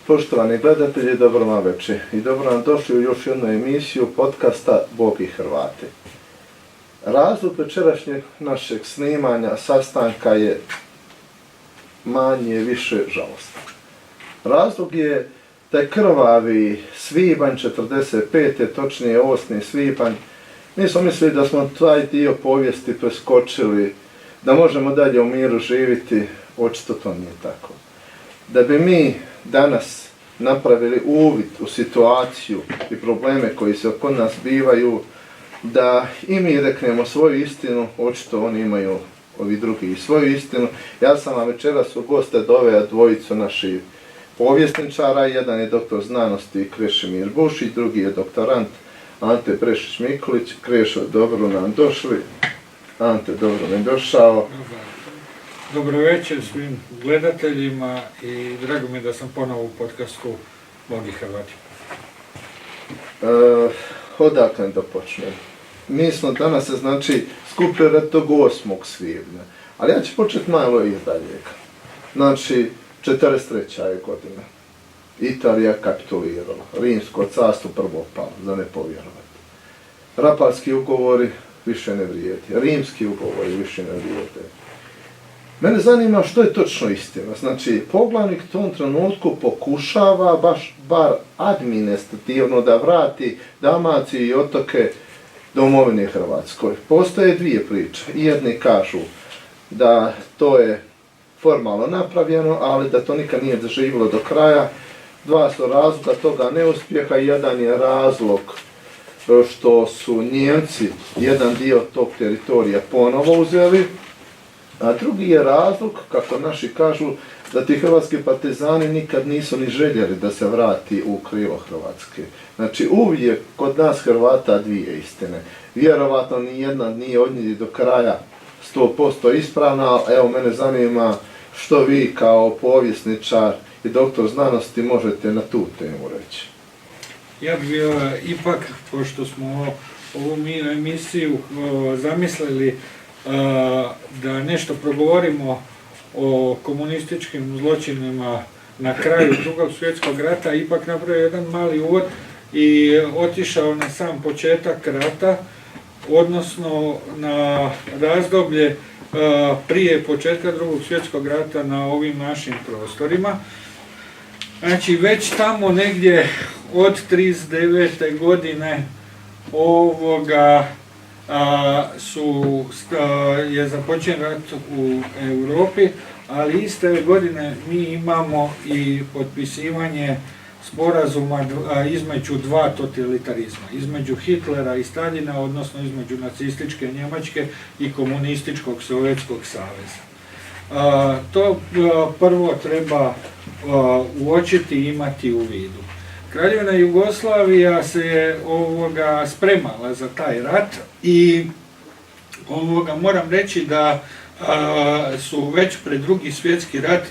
Poštovani gledatelji, dobro vam večer i dobro nam došli u još jednu emisiju podcasta Bog i Hrvati. Razlog večerašnjeg našeg snimanja sastanka je manje više žalostan. Razlog je taj krvavi svibanj 45. točnije 8. svibanj. Mi smo mislili da smo taj dio povijesti preskočili, da možemo dalje u miru živjeti, očito to nije tako. Da bi mi danas napravili uvid u situaciju i probleme koji se kod nas bivaju, da i mi reknemo svoju istinu, očito oni imaju ovi drugi i svoju istinu. Ja sam vam večeras u goste doveo dvojicu naših povjesničara, jedan je doktor znanosti Krešimir Bušić, drugi je doktorant Ante Prešić-Mikulić. Krešo, dobro nam došli. Ante, dobro nam došao. Dobro večer svim gledateljima i drago mi je da sam ponovo u podcastu Bog i Hrvati. Odakle da počnem? Mi smo danas skupili tog 8. svibnja, ali ja ću početi malo izdaljega. Znači, 43. je godina. Italija kapitulirala. Rimsko carstvo prvo palo, za ne povjerovati. Rapalski ugovori više ne vrijedi. Rimski ugovori više ne vrijede. Mene zanima što je točno istina. Znači, poglavnik u tom trenutku pokušava bar administrativno da vrati Dalmaciju i otoke domovine Hrvatskoj. Postoje dvije priče. Jedni kažu da to je formalno napravljeno, ali da to nikad nije doživjelo do kraja. Dva su razloga toga neuspjeha. Jedan je razlog što su Nijemci jedan dio tog teritorija ponovo uzeli, a drugi je razlog, kako naši kažu, da ti hrvatski partizani nikad nisu ni željeli da se vrati u krilo Hrvatske. Znači, uvijek kod nas Hrvata dvije istine. Vjerovatno ni jedna nije od njih do kraja 100% ispravna, ali evo mene zanima što vi kao povjesničar i doktor znanosti možete na tu temu reći. Ja bih ipak, pošto smo ovu emisiju zamislili da nešto progovorimo o komunističkim zločinima na kraju Drugog svjetskog rata, ipak napravio jedan mali uvod i otišao na sam početak rata, odnosno na razdoblje prije početka Drugog svjetskog rata na ovim našim prostorima. Znači, već tamo negdje od 39. godine je započen rat u Europi, ali iste godine mi imamo i potpisivanje sporazuma između dva totalitarizma, između Hitlera i Staljina, odnosno između nacističke Njemačke i komunističkog Sovjetskog saveza. To prvo treba uočiti i imati u vidu. Kraljevina Jugoslavija se je spremala za taj rat i moram reći da su već pred Drugi svjetski rat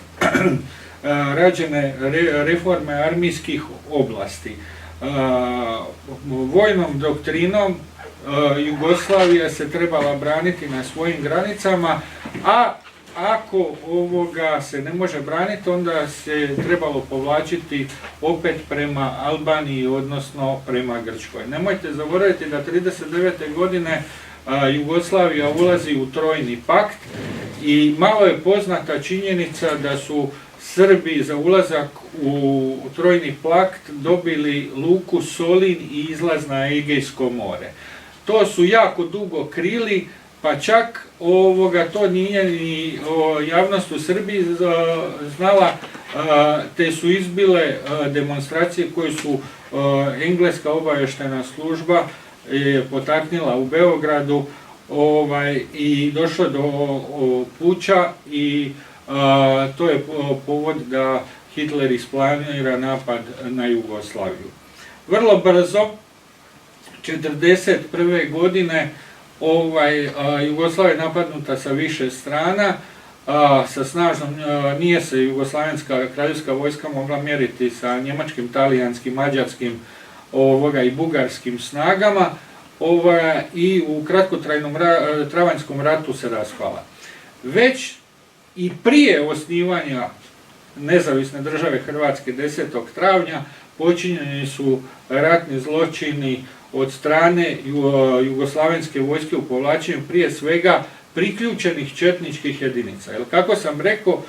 rađene reforme armijskih oblasti. Vojnom doktrinom Jugoslavija se trebala braniti na svojim granicama, a ako se ne može braniti, onda se trebalo povlačiti opet prema Albaniji, odnosno prema Grčkoj. Nemojte zaboraviti da 1939. godine Jugoslavija ulazi u Trojni pakt i malo je poznata činjenica da su Srbi za ulazak u Trojni pakt dobili luku Solin i izlaz na Egejsko more. To su jako dugo krili, pa čak to nije ni javnost u Srbiji znala, te su izbile demonstracije koje su engleska obavještajna služba potaknila u Beogradu i došlo do puča i to je povod da Hitler isplanira napad na Jugoslaviju. Vrlo brzo, 1941. godine, Jugoslavija je napadnuta sa više strana, sa snažnom, nije se jugoslavenska kraljevska vojska mogla mjeriti sa njemačkim, talijanskim, mađarskim i bugarskim snagama i u kratkotrajnom travanjskom ratu se raspala. Već i prije osnivanja nezavisne države Hrvatske 10. travnja počinjeni su ratni zločini od strane jugoslavenske vojske u povlačenju prije svega priključenih četničkih jedinica. Jer kako sam rekao,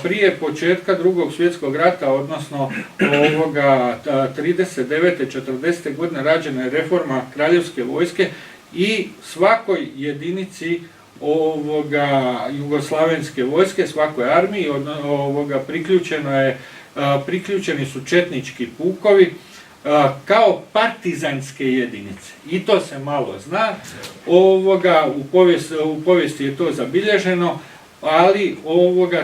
prije početka Drugog svjetskog rata, odnosno 39. 40. godine rađena je reforma kraljevske vojske i svakoj jedinici jugoslavenske vojske, svakoj armiji priključeni su četnički pukovi kao partizanske jedinice. I to se malo zna, u povijesti je to zabilježeno, ali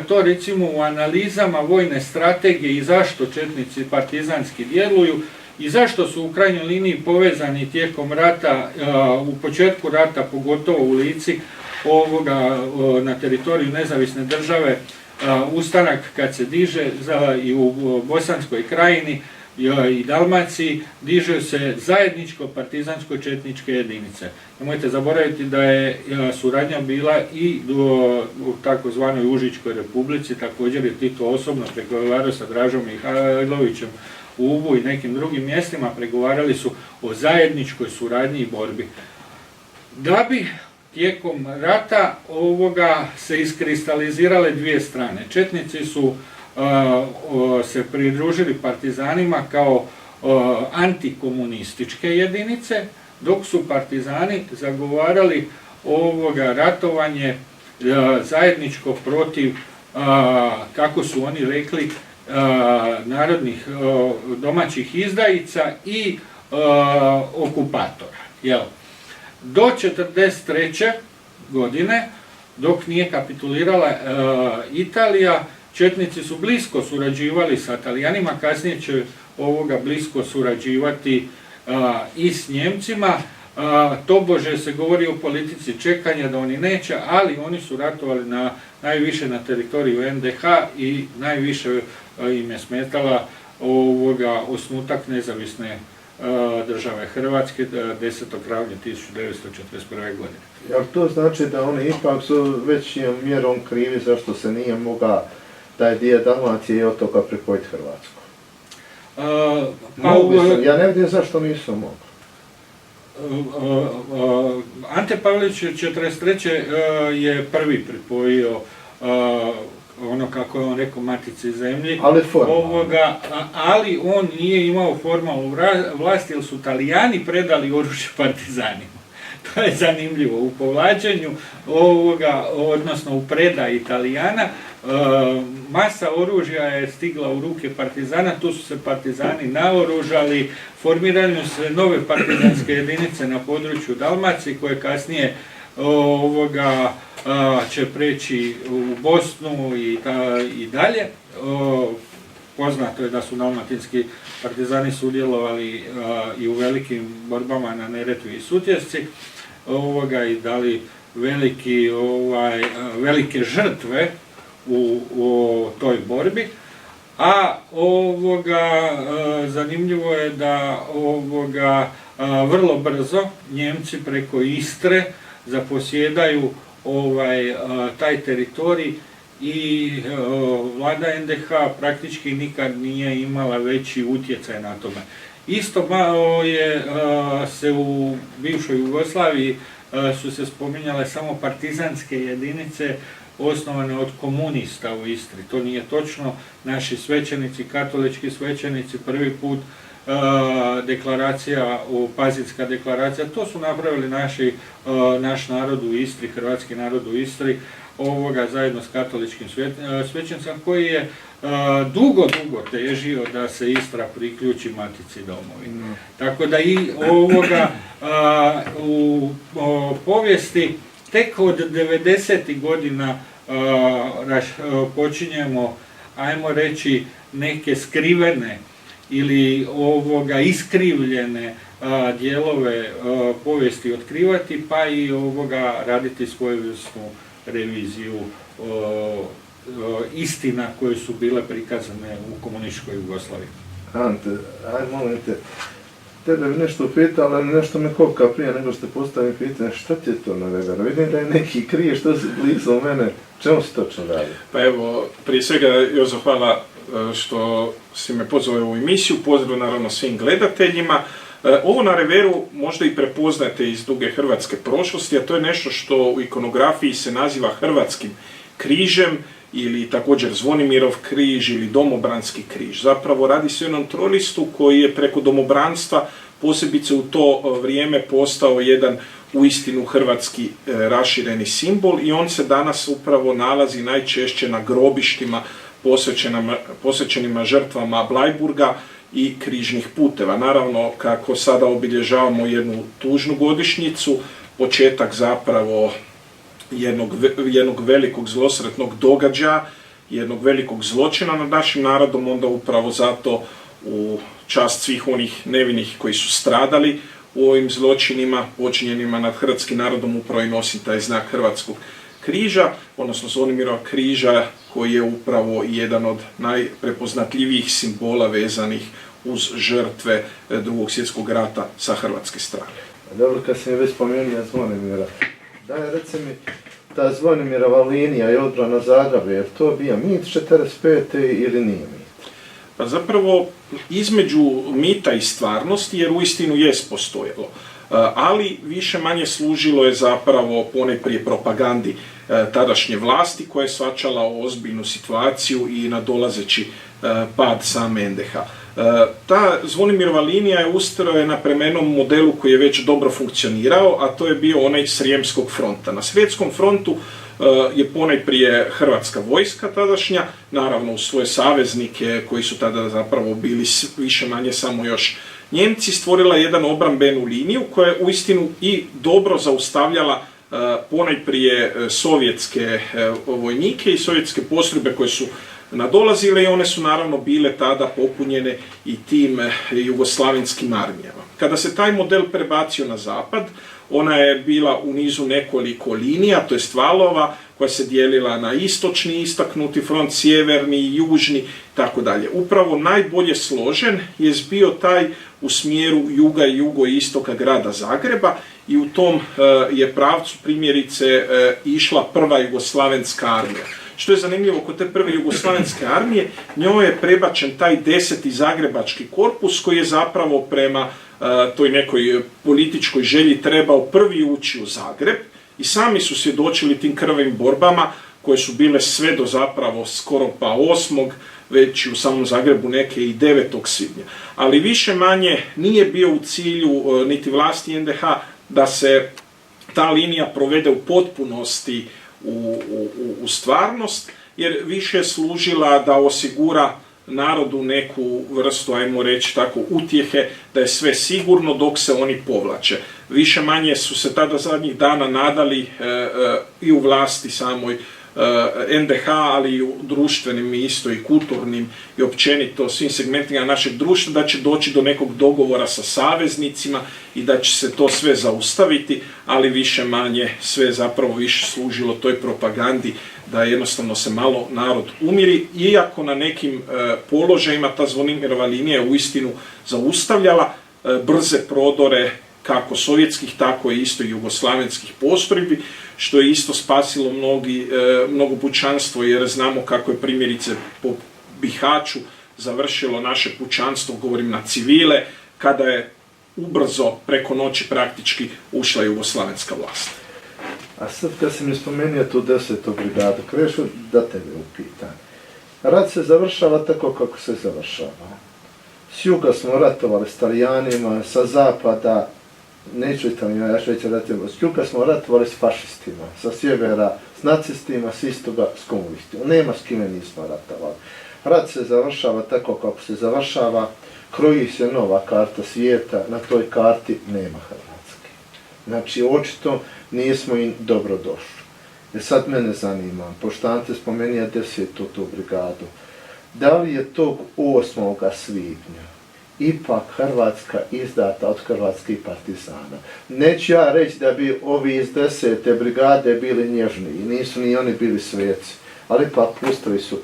to recimo u analizama vojne strategije i zašto četnici partizanski djeluju i zašto su u krajnjoj liniji povezani tijekom rata, u početku rata, pogotovo u Lici, na teritoriju nezavisne države, ustanak kad se diže i u Bosanskoj krajini i Dalmaciji, diže se zajedničko partizansko-četničke jedinice. Nemojte zaboraviti da je suradnja bila i u takozvanoj Užičkoj republici, također je Tito osobno pregovarao sa Dražom Mihajlovićem u Ubu i nekim drugim mjestima, pregovarali su o zajedničkoj suradnji i borbi. Da bi tijekom rata se iskristalizirale dvije strane. Četnici su se pridružili partizanima kao antikomunističke jedinice, dok su partizani zagovarali ratovanje zajedničko protiv, kako su oni rekli, narodnih domaćih izdajica i okupatora. Do 1943. godine, dok nije kapitulirala Italija, četnici su blisko surađivali sa Talijanima, kasnije će blisko surađivati i s Njemcima. Tobože se govori o politici čekanja da oni neće, ali oni su ratovali najviše na teritoriju NDH i najviše im je smetala osnutak nezavisne države Hrvatske 10. travnja 1941. godine. Jel to znači da oni ipak su većim mjerom krivi zašto se nije mogao taj dio Dalmacije i otoka pripojiti Hrvatsku? Ja ne vidim zašto nisu mogli. Ante Pavelić 1943. je prvi pripojio kako je on rekao, matici zemlji, ali on nije imao formalnu vlast jer su Talijani predali oružje partizanima. To je zanimljivo. U povlačenju odnosno u predaji Italijana, masa oružja je stigla u ruke partizana, tu su se partizani naoružali, formirane su se nove partizanske jedinice na području Dalmacije koje kasnije će preći u Bosnu i dalje. Poznato je da su dalmatinski partizani sudjelovali i u velikim borbama na Neretvi i Sutjesci i dali velike žrtve u toj borbi. A zanimljivo je da vrlo brzo Njemci preko Istre zaposjedaju taj teritorij i vlada NDH praktički nikad nije imala veći utjecaj na tome. Isto malo se u bivšoj Jugoslaviji su se spominjale samo partizanske jedinice osnovane od komunista u Istri. To nije točno. Naši svećenici, katolički svećenici, prvi put Pazinska deklaracija, to su napravili naš narod u Istri, hrvatski narod u Istri, zajedno s katoličkim svećenicima koji je dugo težio da se Istra priključi matici domovini. Tako da i u povijesti tek od 90. godina počinjemo, ajmo reći, neke skrivene ili iskrivljene dijelove povijesti otkrivati, pa i raditi svojevrsnu reviziju istina koje su bile prikazane u komunističkoj Jugoslaviji. Ante, aj molim te, tebe bi nešto upitala, ali nešto me kopka prije nego što postavim pitanje, šta ti je to na Weberu? Vidim da je neki krije, što si blizu mene, čemu si točno radi? Pa evo, prije svega Jozo, hvala što si me pozvao u ovu emisiju, pozdrav naravno svim gledateljima. Ovo na reveru možda i prepoznate iz duge hrvatske prošlosti, a to je nešto što u ikonografiji se naziva hrvatskim križem ili također Zvonimirov križ ili domobranski križ. Zapravo radi se o jednom trolistu koji je preko domobranstva posebice u to vrijeme postao jedan uistinu hrvatski rašireni simbol i on se danas upravo nalazi najčešće na grobištima posvećenima žrtvama Bleiburga i križnih puteva. Naravno, kako sada obilježavamo jednu tužnu godišnjicu, početak zapravo jednog velikog zlosretnog događaja, jednog velikog zločina nad našim narodom, onda upravo zato u čast svih onih nevinih koji su stradali u ovim zločinima počinjenima nad hrvatskim narodom upravo i nosi taj znak hrvatskog križa, odnosno Zvonimirova križa koji je upravo jedan od najprepoznatljivijih simbola vezanih uz žrtve Drugog svjetskog rata sa hrvatske strane. Dobro, kad si mi već spomenuo Zvonimira, daj reci mi, ta Zvonimirova linija i odbrana Zagreba, je to bio mit 45. ili nije mit? Pa zapravo između mita i stvarnosti, jer uistinu jest postojalo, ali više manje služilo je zapravo ponajprije propagandi tadašnje vlasti koja je shvaćala ozbiljnu situaciju i nadolazeći pad same NDH. Ta Zvonimirova linija je ustrojena prema jednom modelu koji je već dobro funkcionirao, a to je bio onaj Srijemskog fronta. Na Svjetskom frontu je ponajprije hrvatska vojska tadašnja, naravno u svoje saveznike koji su tada zapravo bili više manje samo još Njemci, stvorila jedan obrambenu liniju koja je uistinu i dobro zaustavljala ponajprije sovjetske vojnike i sovjetske postrojbe koje su nadolazile i one su naravno bile tada popunjene i tim jugoslavenskim armijama. Kada se taj model prebacio na zapad, ona je bila u nizu nekoliko linija, to je valova, koja se dijelila na istočni istaknuti front, sjeverni, južni, tako dalje. Upravo najbolje složen je bio taj u smjeru juga i jugoistoka grada Zagreba i u tom je pravcu primjerice išla prva jugoslavenska armija. Što je zanimljivo, kod te prve jugoslavenske armije, njoj je prebačen taj 10. zagrebački korpus koji je zapravo prema toj nekoj političkoj želji trebao prvi ući u Zagreb i sami su svjedočili tim krvavim borbama koje su bile sve do zapravo skoro pa 8. već u samom Zagrebu neke i 9. svibnja. Ali više manje nije bio u cilju niti vlasti NDH da se ta linija provede u potpunosti u stvarnost, jer više je služila da osigura narodu neku vrstu, ajmo reći tako, utjehe da je sve sigurno dok se oni povlače. Više manje su se tada zadnjih dana nadali i u vlasti samoj NDH, ali i u društvenim isto i kulturnim i općenito svim segmentima našeg društva da će doći do nekog dogovora sa saveznicima i da će se to sve zaustaviti, ali više manje sve zapravo više služilo toj propagandi da jednostavno se malo narod umiri, iako na nekim položajima ta Zvonimirova linija je uistinu zaustavljala brze prodore kako sovjetskih, tako i isto jugoslavenskih postrojbi, što je isto spasilo mnogo pučanstvo, jer znamo kako je primjerice po Bihaću završilo naše pučanstvo, govorim na civile, kada je ubrzo preko noći praktički ušla jugoslavenska vlast. A sad kad si mi spomenuo tu 10. brigadu, krešu da tebe upitam. Rat se završava tako kako se završava. S juga smo ratovali s Talijanima, sa zapada, neću Italijana, ja ću reći ratovali, s juga smo ratovali s fašistima, sa sjevera s nacistima, s istoga s komunistima. Nema s kime nismo ratovali. Rat se završava tako kako se završava, kroji se nova karta svijeta, na toj karti nema Hrvatske. Znači, očito nismo im dobro došli. Jer sad mene zanima, pošto Ante spomenija 10. tu brigadu, da li je tog 8. svibnja ipak Hrvatska izdata od hrvatskih partizana? Neću ja reći da bi ovi iz 10. brigade bili nježniji, nisu ni oni bili sveci, ali pa pustili su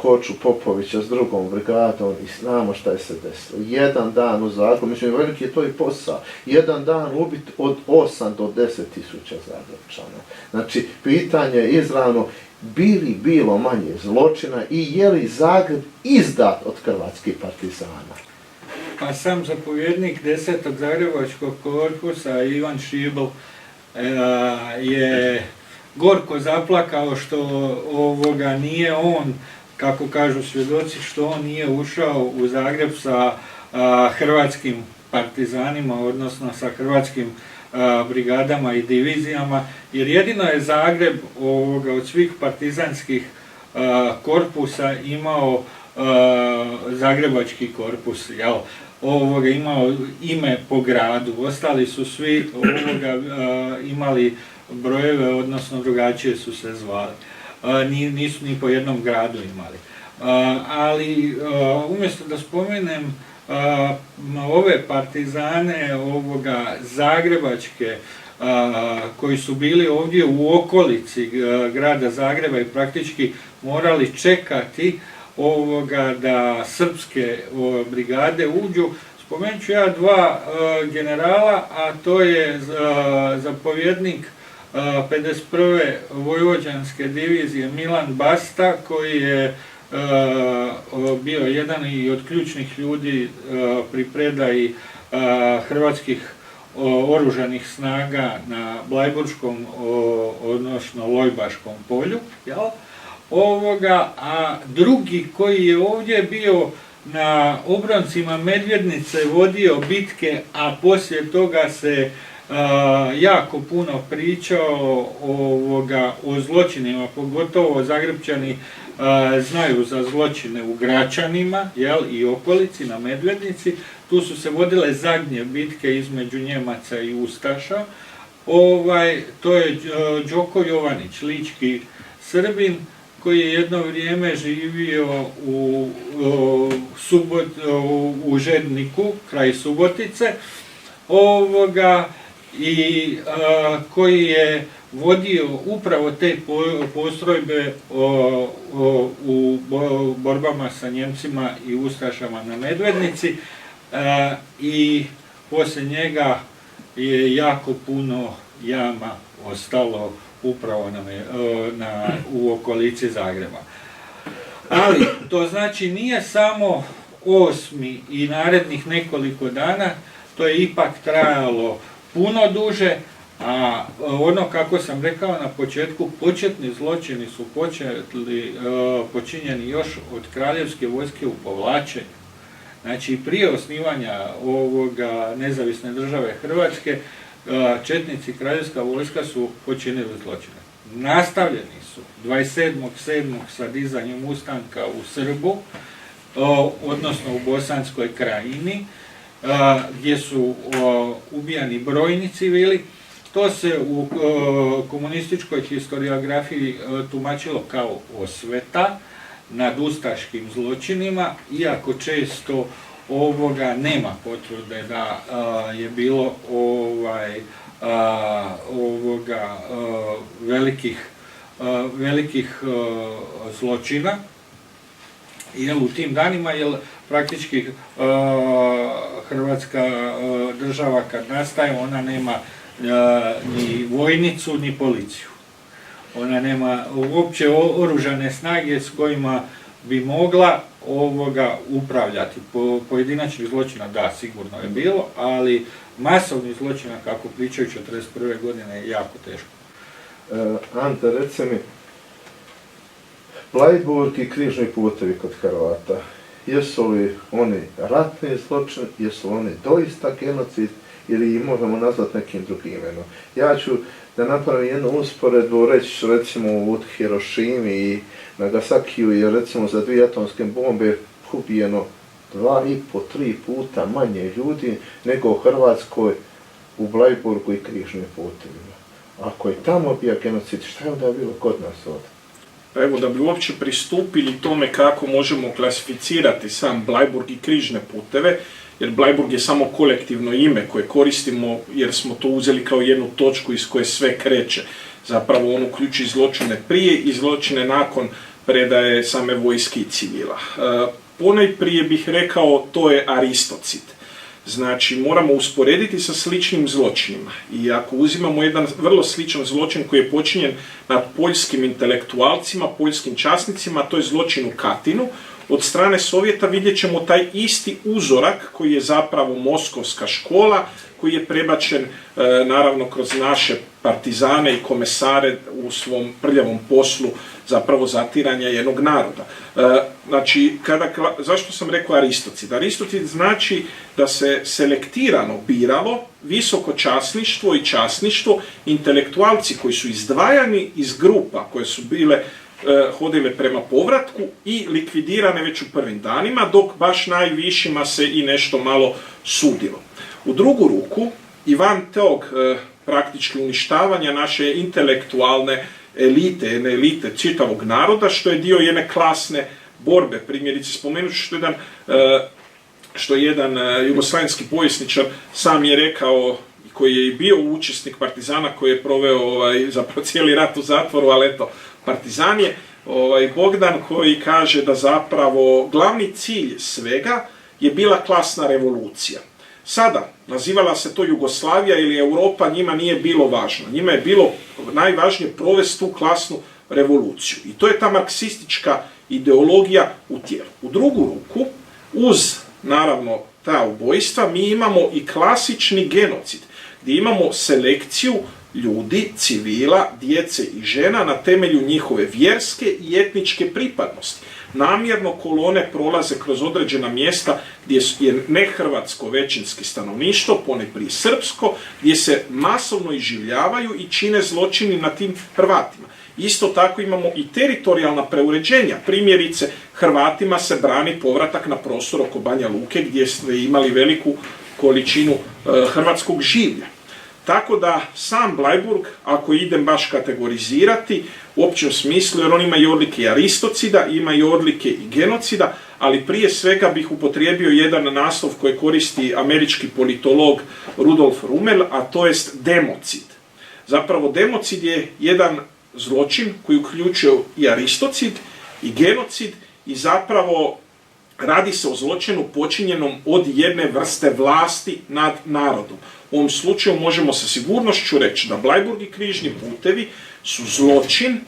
Koču Popovića s drugom brigadom i znamo šta je se desilo. Jedan dan u Zagrebu, mislim, veliki je to i posao, jedan dan ubit od 8 do 10 tisuća Zagrebčana. Znači, pitanje je izravno, bilo manje zločina i je li Zagreb izdat od hrvatskih partizana? Pa sam zapovjednik 10. Zagrebačkog korpusa Ivan Šibl je gorko zaplakao što nije on, kako kažu svjedoci, što on nije ušao u Zagreb sa hrvatskim partizanima, odnosno sa hrvatskim brigadama i divizijama, jer jedino je Zagreb od svih partizanskih korpusa imao Zagrebački korpus, imao ime po gradu, ostali su svi imali brojeve, odnosno drugačije su se zvali. Nisu ni po jednom gradu imali. Ali umjesto da spomenem ove partizane zagrebačke koji su bili ovdje u okolici grada Zagreba i praktički morali čekati da srpske brigade uđu, spomenut ću ja dva generala, a to je zapovjednik 51. Vojvođanske divizije Milan Basta, koji je bio jedan i od ključnih ljudi pri predaji hrvatskih oružanih snaga na Blajburškom, odnosno Lojbaškom polju, a drugi koji je ovdje bio na obroncima Medvednice vodio bitke, a poslije toga se jako puno pričao o zločinima, pogotovo Zagrepčani znaju za zločine u Gračanima i okolici na Medvednici. Tu su se vodile zadnje bitke između Njemaca i Ustaša. To je Đoko Jovanić, lički Srbin, koji je jedno vrijeme živio u Žedniku, kraj Subotice, i koji je vodio upravo te postrojbe u borbama sa Njemcima i Ustašama na Medvednici, i poslije njega je jako puno jama ostalo upravo u okolici Zagreba. Ali to znači nije samo 8. i narednih nekoliko dana, to je ipak trajalo puno duže, a kako sam rekao na početku, početni zločini su počinjeni još od kraljevske vojske u povlačenju. Znači, prije osnivanja nezavisne države Hrvatske, četnici, kraljevska vojska su počinili zločine. Nastavljeni su 27.7. sa dizanjem ustanka u Srbu, odnosno u Bosanskoj krajini, gdje su ubijani brojni civili. To se u komunističkoj historiografiji tumačilo kao osveta nad ustaškim zločinima, iako često nema potvrde da je bilo velikih zločina u tim danima, jer praktički Hrvatska država kad nastaje, ona nema ni vojnicu ni policiju. Ona nema uopće oružane snage s kojima bi mogla upravljati. Pojedinačnih zločina, da, sigurno je bilo, ali masovnih zločina, kako pričaju 1941. godine, je jako teško. Ante, reci mi, Bleiburg i križni putevi kod Hrvata, jesu li oni ratni zločin, jesu li oni doista genocid ili ih možemo nazvati nekim drugim imenom? Ja ću da napravim jednu usporedbu, reći recimo u Hirošimi i Nagasakiju je recimo za 2 atomske bombe ubijeno 2,5-3 puta manje ljudi nego u Hrvatskoj u Bleiburgu i križnim putevima. Ako je tamo bio genocid, šta je onda bilo kod nas ovdje? Pa evo, da bi uopće pristupili tome kako možemo klasificirati sam Bleiburg i križne puteve, jer Bleiburg je samo kolektivno ime koje koristimo jer smo to uzeli kao jednu točku iz koje sve kreće. Zapravo on uključuje zločine prije i zločine nakon predaje same vojske i civila. Ponajprije bih rekao to je aristocid. Znači, moramo usporediti sa sličnim zločinima. I ako uzimamo jedan vrlo sličan zločin koji je počinjen nad poljskim intelektualcima, poljskim časnicima, to je zločin u Katinu, od strane Sovjeta vidjet ćemo taj isti uzorak koji je zapravo moskovska škola, koji je prebačen naravno kroz naše partizane i komesare u svom prljavom poslu zapravo zatiranja jednog naroda. Znači, zašto sam rekao aristocid? Aristocid znači da se selektirano biralo visoko časništvo i časništvo, intelektualci koji su izdvajani iz grupa koje su bile hodile prema povratku i likvidirane već u prvim danima, dok baš najvišima se i nešto malo sudilo. U drugu ruku, i van tog praktički uništavanja naše intelektualne elite, jedne elite čitavog naroda, što je dio jedne klasne borbe. Primjerice, spomenut ću što jedan jugoslavenski povjesničar sam je rekao, koji je i bio učesnik partizana, koji je proveo zapravo cijeli rat u zatvoru, ali eto, partizan je, Bogdan, koji kaže da zapravo glavni cilj svega je bila klasna revolucija. Sada, nazivala se to Jugoslavija ili Europa, njima nije bilo važno. Njima je bilo najvažnije provesti tu klasnu revoluciju. I to je ta marksistička ideologija u tijelu. U drugu ruku, uz, naravno, ta ubojstva, mi imamo i klasični genocid, gdje imamo selekciju ljudi, civila, djece i žena na temelju njihove vjerske i etničke pripadnosti. Namjerno kolone prolaze kroz određena mjesta gdje je nehrvatsko većinski stanovništvo, ponajprije srpsko, gdje se masovno iživljavaju i čine zločini na tim Hrvatima. Isto tako imamo i teritorijalna preuređenja. Primjerice, Hrvatima se brani povratak na prostor oko Banja Luke gdje ste imali veliku količinu hrvatskog življa. Tako da sam Bleiburg, ako idem baš kategorizirati u općem smislu, jer on ima i odlike aristocida, ima i odlike i genocida, ali prije svega bih upotrijebio jedan naslov koji koristi američki politolog Rudolf Rummel, a to jest democid. Zapravo democid je jedan zločin koji uključuje i aristocid i genocid i zapravo radi se o zločinu počinjenom od jedne vrste vlasti nad narodom. U ovom slučaju možemo sa sigurnošću reći da Bleiburg i križni putevi su zločin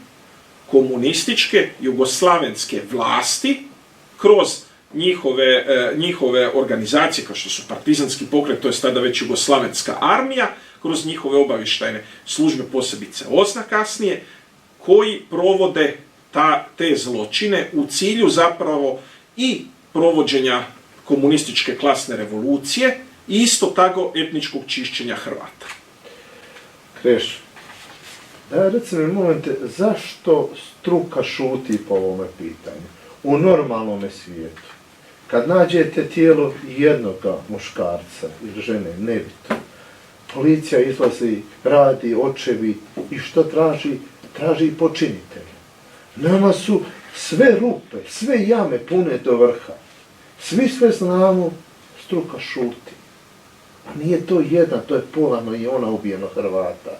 komunističke jugoslavenske vlasti kroz njihove organizacije kao što su partizanski pokret, to je tada već jugoslavenska armija, kroz njihove obavještajne službe, posebice OZNA kasnije, koji provode te zločine u cilju zapravo i provođenja komunističke klasne revolucije i isto tako etničkog čišćenja Hrvata. Kreš, reci mi momente, zašto struka šuti po ovome pitanju? U normalnom svijetu, kad nađete tijelo jednoga muškarca ili žene, nebitno, policija izlazi, radi, očevi i što traži? Traži i počinitelja. Nama su sve rupe, sve jame pune do vrha. Svi sve znamo, struka šuti. A nije to jedna, to je pola i ona ubijeno Hrvata.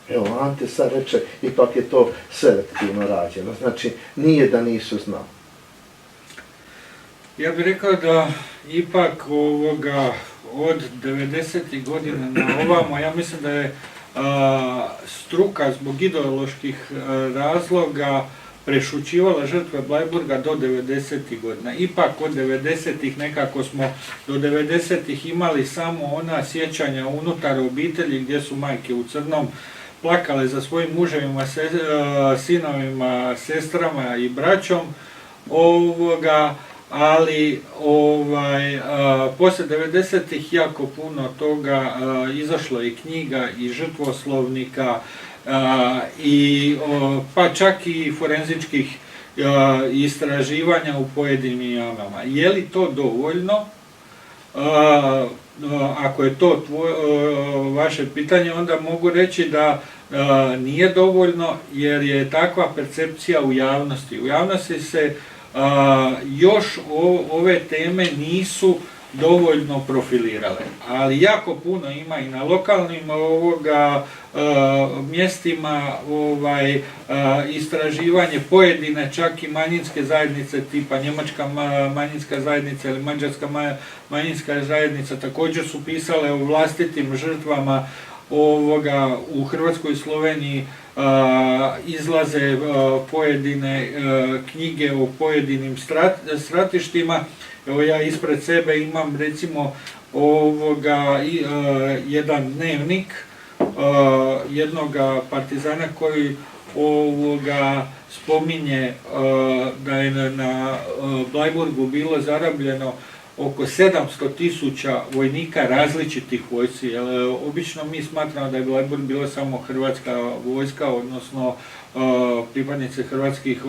Evo, Ante sad reče, ipak je to selektivno rađeno. Znači, nije da nisu znali. Ja bih rekao da ipak od 90. godina na ovamo, ja mislim da je struka zbog ideoloških razloga prešućivala žrtve Bleiburga do 90. godina. Ipak od 90. nekako smo do 90. imali samo ona sjećanja unutar obitelji gdje su majke u crnom plakale za svojim muževima, sinovima, sestrama i braćom, ali poslije 90-ih jako puno toga izašlo i knjiga i žrtvoslovnika i pa čak i forenzičkih istraživanja u pojedinim jamama. Je li to dovoljno? Ako je to vaše pitanje, onda mogu reći da nije dovoljno jer je takva percepcija u javnosti. U javnosti se još ove teme nisu dovoljno profilirale. Ali jako puno ima i na lokalnim mjestima istraživanje pojedine čak i manjinske zajednice tipa njemačka manjinska zajednica ili mađarska manjinska zajednica također su pisale o vlastitim žrtvama u Hrvatskoj i Sloveniji izlaze pojedine knjige o pojedinim stratištima. Evo ja ispred sebe imam recimo jedan dnevnik jednog partizana koji spominje da je na Bleiburgu bilo zarobljeno oko 700.000 vojnika različitih vojsci. Obično mi smatramo da je Bleiburg bila samo hrvatska vojska, odnosno pripadnice hrvatskih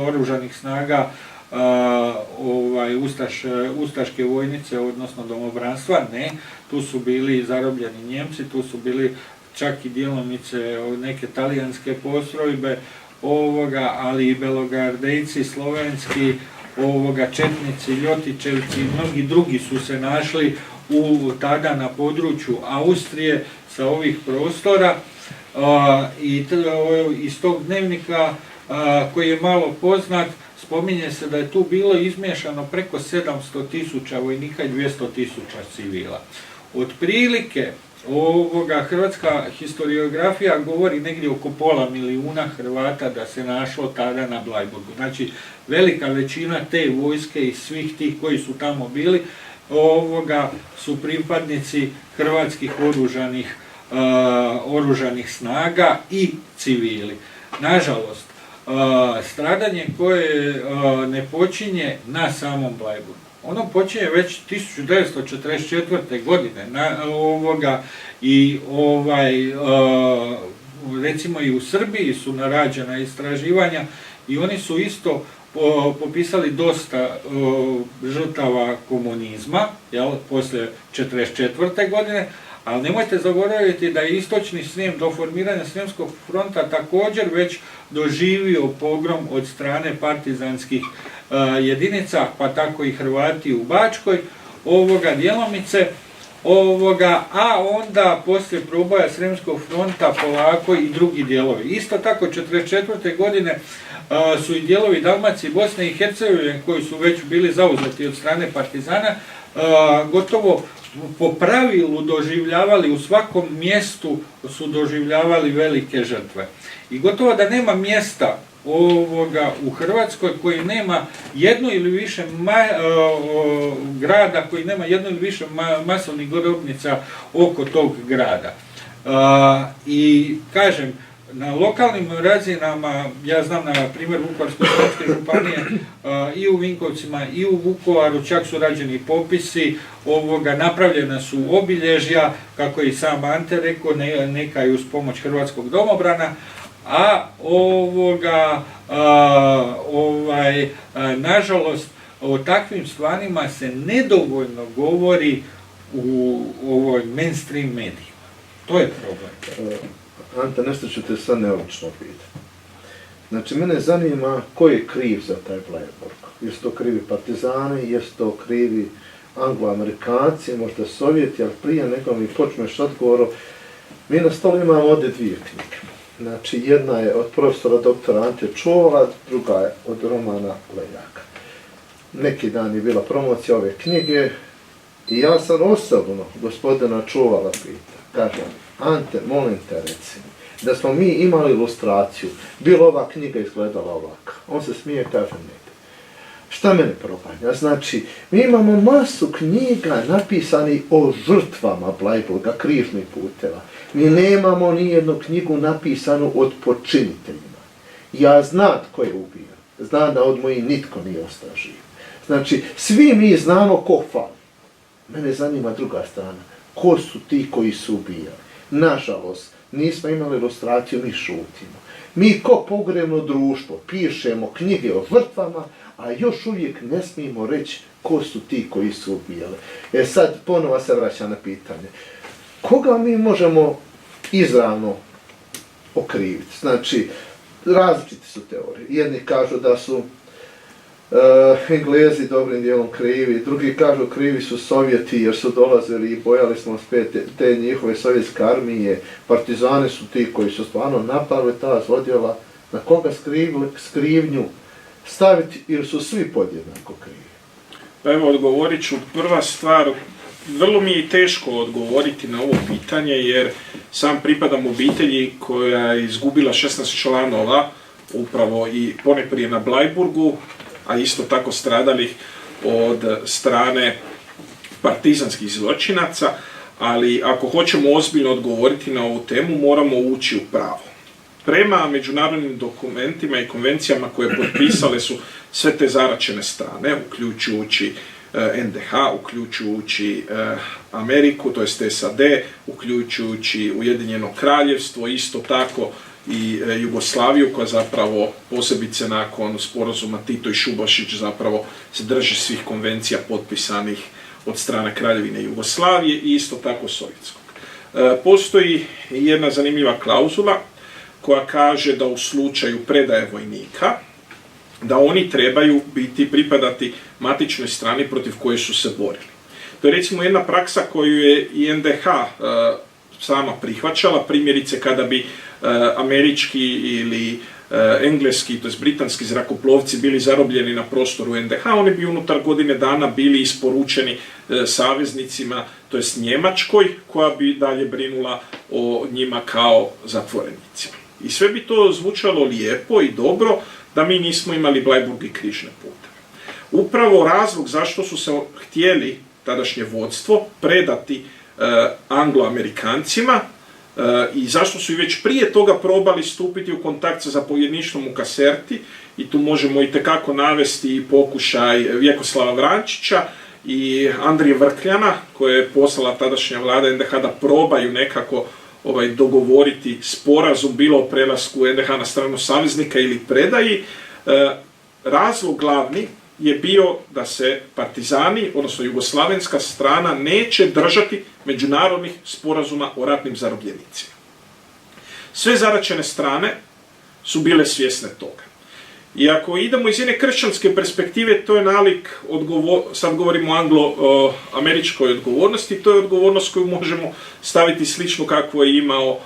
oružanih snaga, ustaške vojnice, odnosno domobranstva. Ne, tu su bili zarobljeni Njemci, tu su bili čak i djelomice neke talijanske postrojbe, ali i belogardejci, slovenski, četnici, ljotićevci i mnogi drugi su se našli tada na području Austrije sa ovih prostora. I iz tog dnevnika koji je malo poznat, spominje se da je tu bilo izmiješano preko 700.000 vojnika i 200.000 civila. Otprilike hrvatska historiografija govori negdje oko 500.000 Hrvata da se našlo tada na Bleiburgu. Znači, velika većina te vojske i svih tih koji su tamo bili su pripadnici hrvatskih oružanih snaga i civili. Nažalost, stradanje koje ne počinje na samom Bleiburgu. Ono počinje već 1944. godine i recimo i u Srbiji su narađena istraživanja i oni su isto popisali dosta žrtava komunizma, poslije 1944. godine, ali nemojte zaboraviti da je istočni Srijem do formiranja Srijemskog fronta također već doživio pogrom od strane partizanskih jedinica, pa tako i Hrvati u Bačkoj, djelomice, a onda poslije proboja Srijemskog fronta polako i drugi dijelovi. Isto tako 1944. godine su i dijelovi Dalmacije i Bosne i Hercegovine koji su već bili zauzeti od strane partizana, gotovo po pravilu doživljavali, u svakom mjestu su doživljavali velike žrtve. I gotovo da nema mjesta u Hrvatskoj koji nema jednu ili više grada, koji nema jednu ili više masovnih grobnica oko tog grada. I kažem, na lokalnim razinama, ja znam na primjer Vukovarsko-srijemske županije, i u Vinkovcima i u Vukovaru, čak su rađeni popisi, napravljena su obilježja, kako je i sam Ante rekao, neka i uz pomoć Hrvatskog domobrana, a nažalost o takvim stvarima se nedovoljno govori u ovoj mainstream medijima. To je problem. Ante, nešto ću te sad neobično pitati. Znači, mene zanima ko je kriv za taj Bleiburg. Jesu to krivi partizani, jesu to krivi Anglo-Amerikanci, možda Sovjeti, ali prije nego mi počneš odgovorom, mi na stolu imamo ovdje dvije knjige. Znači, jedna je od profesora doktora Ante Čuvala, druga je od Romana Leljaka. Neki dan je bila promocija ove knjige i ja sam osobno gospodina Čuvala pitao. Kažem, Ante, molim te reci, da smo mi imali ilustraciju, bilo ova knjiga izgledala ovako. On se smije, kaže ne. Šta mene proganja? Znači, mi imamo masu knjiga napisanih o žrtvama Bleiburga, križnih puteva. Mi nemamo nijednu knjigu napisanu od počiniteljima. Ja znam tko je ubio. Znam da od mojih nitko nije ostao živ. Znači, svi mi znamo ko fali. Mene zanima druga strana. Ko su ti koji su ubijali? Nažalost, nismo imali ilustraciju, mi šutimo. Mi ko pogrebno društvo pišemo knjige o žrtvama, a još uvijek ne smijemo reći ko su ti koji su ubijali. Sad ponovo se vraća na pitanje. Koga mi možemo izravno okriviti? Znači, različite su teorije. Jedni kažu da su Englezi dobrim dijelom krivi, drugi kažu krivi su Sovjeti jer su dolazili i bojali smo spet te njihove sovjetske armije, partizani su ti koji su stvarno napali ta zlodjela, na koga skrivnju staviti ili su svi podjednako krivi? Pa evo, odgovorit ću. Prva stvar, vrlo mi je teško odgovoriti na ovo pitanje jer sam pripadam obitelji koja je izgubila 16 članova upravo i poneprije na Bleiburgu, a isto tako stradalih od strane partizanskih zločinaca, ali ako hoćemo ozbiljno odgovoriti na ovu temu, moramo ući u pravo. Prema međunarodnim dokumentima i konvencijama koje potpisale su sve te zaraćene strane, uključujući NDH, uključujući Ameriku, to jest SAD, uključujući Ujedinjeno Kraljevstvo, isto tako i Jugoslaviju, koja zapravo posebice nakon sporazuma Tito i Šubašić zapravo se drži svih konvencija potpisanih od strane Kraljevine Jugoslavije i isto tako sovjetskog. Postoji jedna zanimljiva klauzula koja kaže da u slučaju predaje vojnika, da oni trebaju pripadati matičnoj strani protiv koje su se borili. To je recimo jedna praksa koju je i NDH sama prihvaćala, primjerice kada bi američki ili engleski, to jest britanski zrakoplovci bili zarobljeni na prostoru NDH, oni bi unutar godine dana bili isporučeni saveznicima, to jest Njemačkoj, koja bi dalje brinula o njima kao zatvorenicima. I sve bi to zvučalo lijepo i dobro da mi nismo imali Bleiburg i križne puteve. Upravo razlog zašto su se htjeli tadašnje vodstvo predati Anglo-Amerikancima i zašto su i već prije toga probali stupiti u kontakt sa zapovjedništvom u Caserti, i tu možemo itekako navesti i pokušaj Vjekoslava Vrančića i Andrije Vrkljana, koje je poslala tadašnja vlada NDH da probaju nekako dogovoriti sporazum, bilo o prelasku NDH na stranu saveznika ili predaji. Razlog glavni je bio da se partizani, odnosno jugoslavenska strana, neće držati međunarodnih sporazuma o ratnim zarobljenicima. Sve zaraćene strane su bile svjesne toga. I ako idemo iz jedne kršćanske perspektive, to je nalik, sad govorimo o anglo-američkoj odgovornosti, to je odgovornost koju možemo staviti slično kako je imao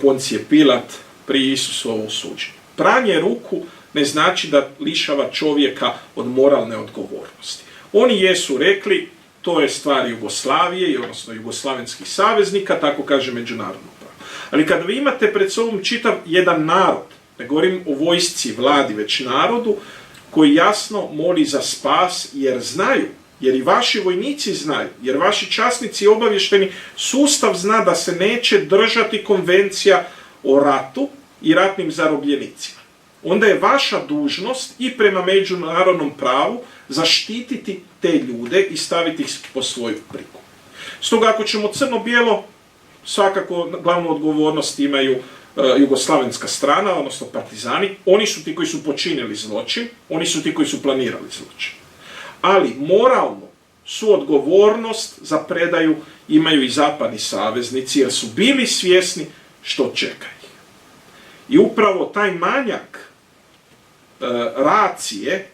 Poncije Pilat pri Isusovu suđenju. Pranje ruku ne znači da lišava čovjeka od moralne odgovornosti. Oni jesu rekli, to je stvar Jugoslavije, odnosno jugoslavenskih saveznika, tako kaže međunarodno pravo. Ali kada vi imate pred sobom čitav jedan narod, ne govorim o vojsci, vladi, već narodu, koji jasno moli za spas jer znaju, jer i vaši vojnici znaju, jer vaši časnici obavješteni sustav zna da se neće držati konvencija o ratu i ratnim zarobljenicima. Onda je vaša dužnost i prema međunarodnom pravu zaštititi te ljude i staviti ih po svoju brigu. Stoga ako ćemo crno-bijelo, svakako glavnu odgovornost imaju jugoslavenska strana, odnosno partizani. Oni su ti koji su počinili zločin, oni su ti koji su planirali zločin. Ali moralnu suodgovornost za predaju imaju i zapadni saveznici, jer su bili svjesni što čeka ih. I upravo taj manjak racije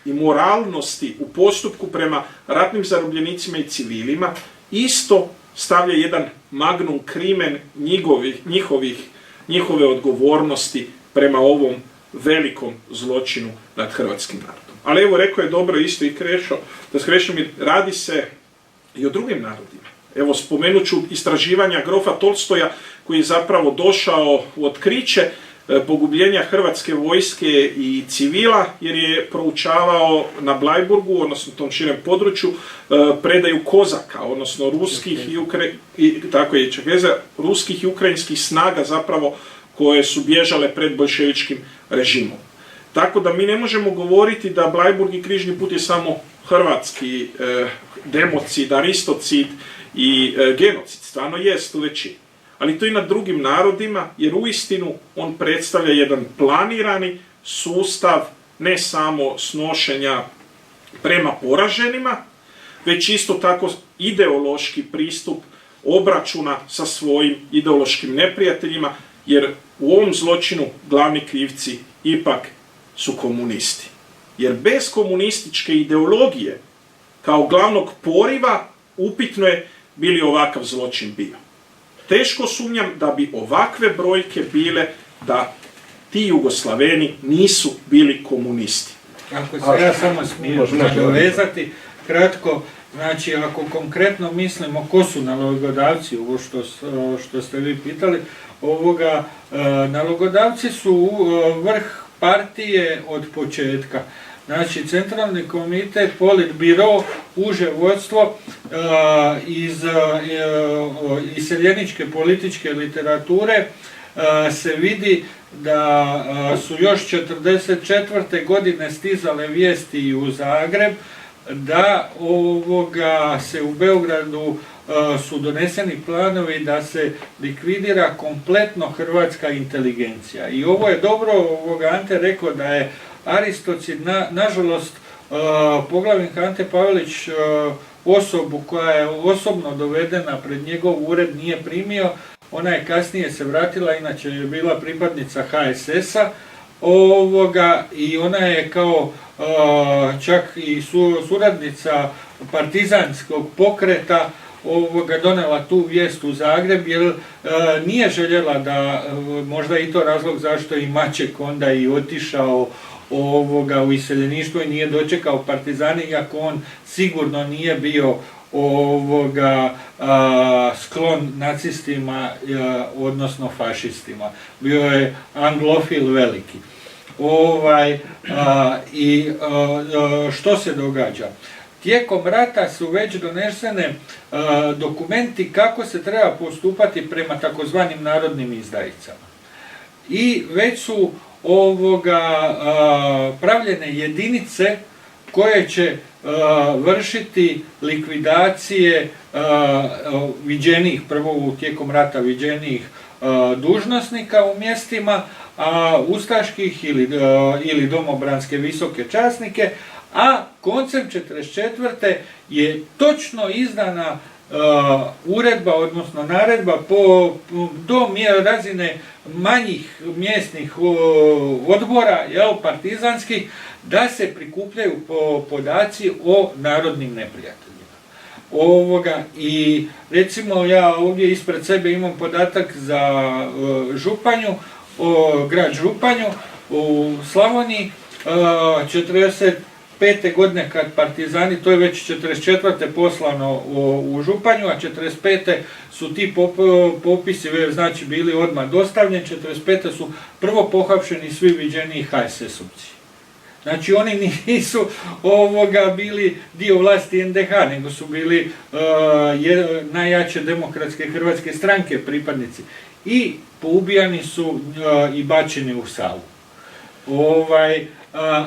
i moralnosti u postupku prema ratnim zarobljenicima i civilima isto stavlja jedan magnum crimen njihove odgovornosti prema ovom velikom zločinu nad hrvatskim narodom. Ali evo, rekao je dobro isto i Krešo, radi se i o drugim narodima. Evo, spomenut ću istraživanja grofa Tolstoja, koji je zapravo došao u otkriće pogubljenja hrvatske vojske i civila, jer je proučavao na Bleiburgu, odnosno tom širem području, predaju kozaka, odnosno ruskih i ukrajinskih snaga zapravo, koje su bježale pred boljševičkim režimom. Tako da mi ne možemo govoriti da Bleiburg i križni put je samo hrvatski democid, aristocid i genocid. Stvarno jest u većini. Ali to i nad drugim narodima, jer uistinu on predstavlja jedan planirani sustav ne samo snošenja prema poraženima, već isto tako ideološki pristup obračuna sa svojim ideološkim neprijateljima, jer u ovom zločinu glavni krivci ipak su komunisti. Jer bez komunističke ideologije kao glavnog poriva upitno je bili ovakav zločin bio. Teško sumnjam da bi ovakve brojke bile da ti Jugoslaveni nisu bili komunisti. Ako se ja samo smijem nadovezati, kratko, znači ako konkretno mislimo ko su nalogodavci, ovo što ste vi pitali, nalogodavci su vrh partije od početka. Znači, Centralni komitet, Politbiro, uže vodstvo iz iseljeničke političke literature se vidi da su još 1944. godine stizale vijesti u Zagreb da se u Beogradu su doneseni planovi da se likvidira kompletno hrvatska inteligencija. I ovo je dobro, Ante rekao da je Aristocid, nažalost, poglavnik Ante Pavelić osobu koja je osobno dovedena pred njegov ured nije primio, ona je kasnije se vratila, inače je bila pripadnica HSS-a, i ona je kao čak i suradnica partizanskog pokreta donela tu vijest u Zagreb, jer nije željela da, možda i to razlog zašto je i Maček onda i otišao u iseljeništvo i nije dočekao partizane, iako on sigurno nije bio sklon nacistima, odnosno fašistima. Bio je anglofil veliki. I što se događa? Tijekom rata su već donesene dokumenti kako se treba postupati prema takozvanim narodnim izdajicama. I već su pravljene jedinice koje će vršiti likvidacije viđenijih, prvo tijekom rata viđenijih dužnosnika u mjestima, ustaških ili domobranske visoke časnike, a koncem 1944. je točno izdana uredba, odnosno naredba do razine manjih mjesnih odbora, partizanskih, da se prikupljaju podaci o narodnim neprijateljima. I recimo ja ovdje ispred sebe imam podatak za Županju, grad Županju u Slavoniji, 1945. godine kad partizani, to je već 1944. poslano u Županju, a 1945. su ti popisi znači bili odmah dostavljeni, 1945. su prvo pohapšeni svi viđeniji HSS-ovci. Znači oni nisu bili dio vlasti NDH, nego su bili najjače demokratske hrvatske stranke pripadnici. I poubijani su i bačeni u Savu.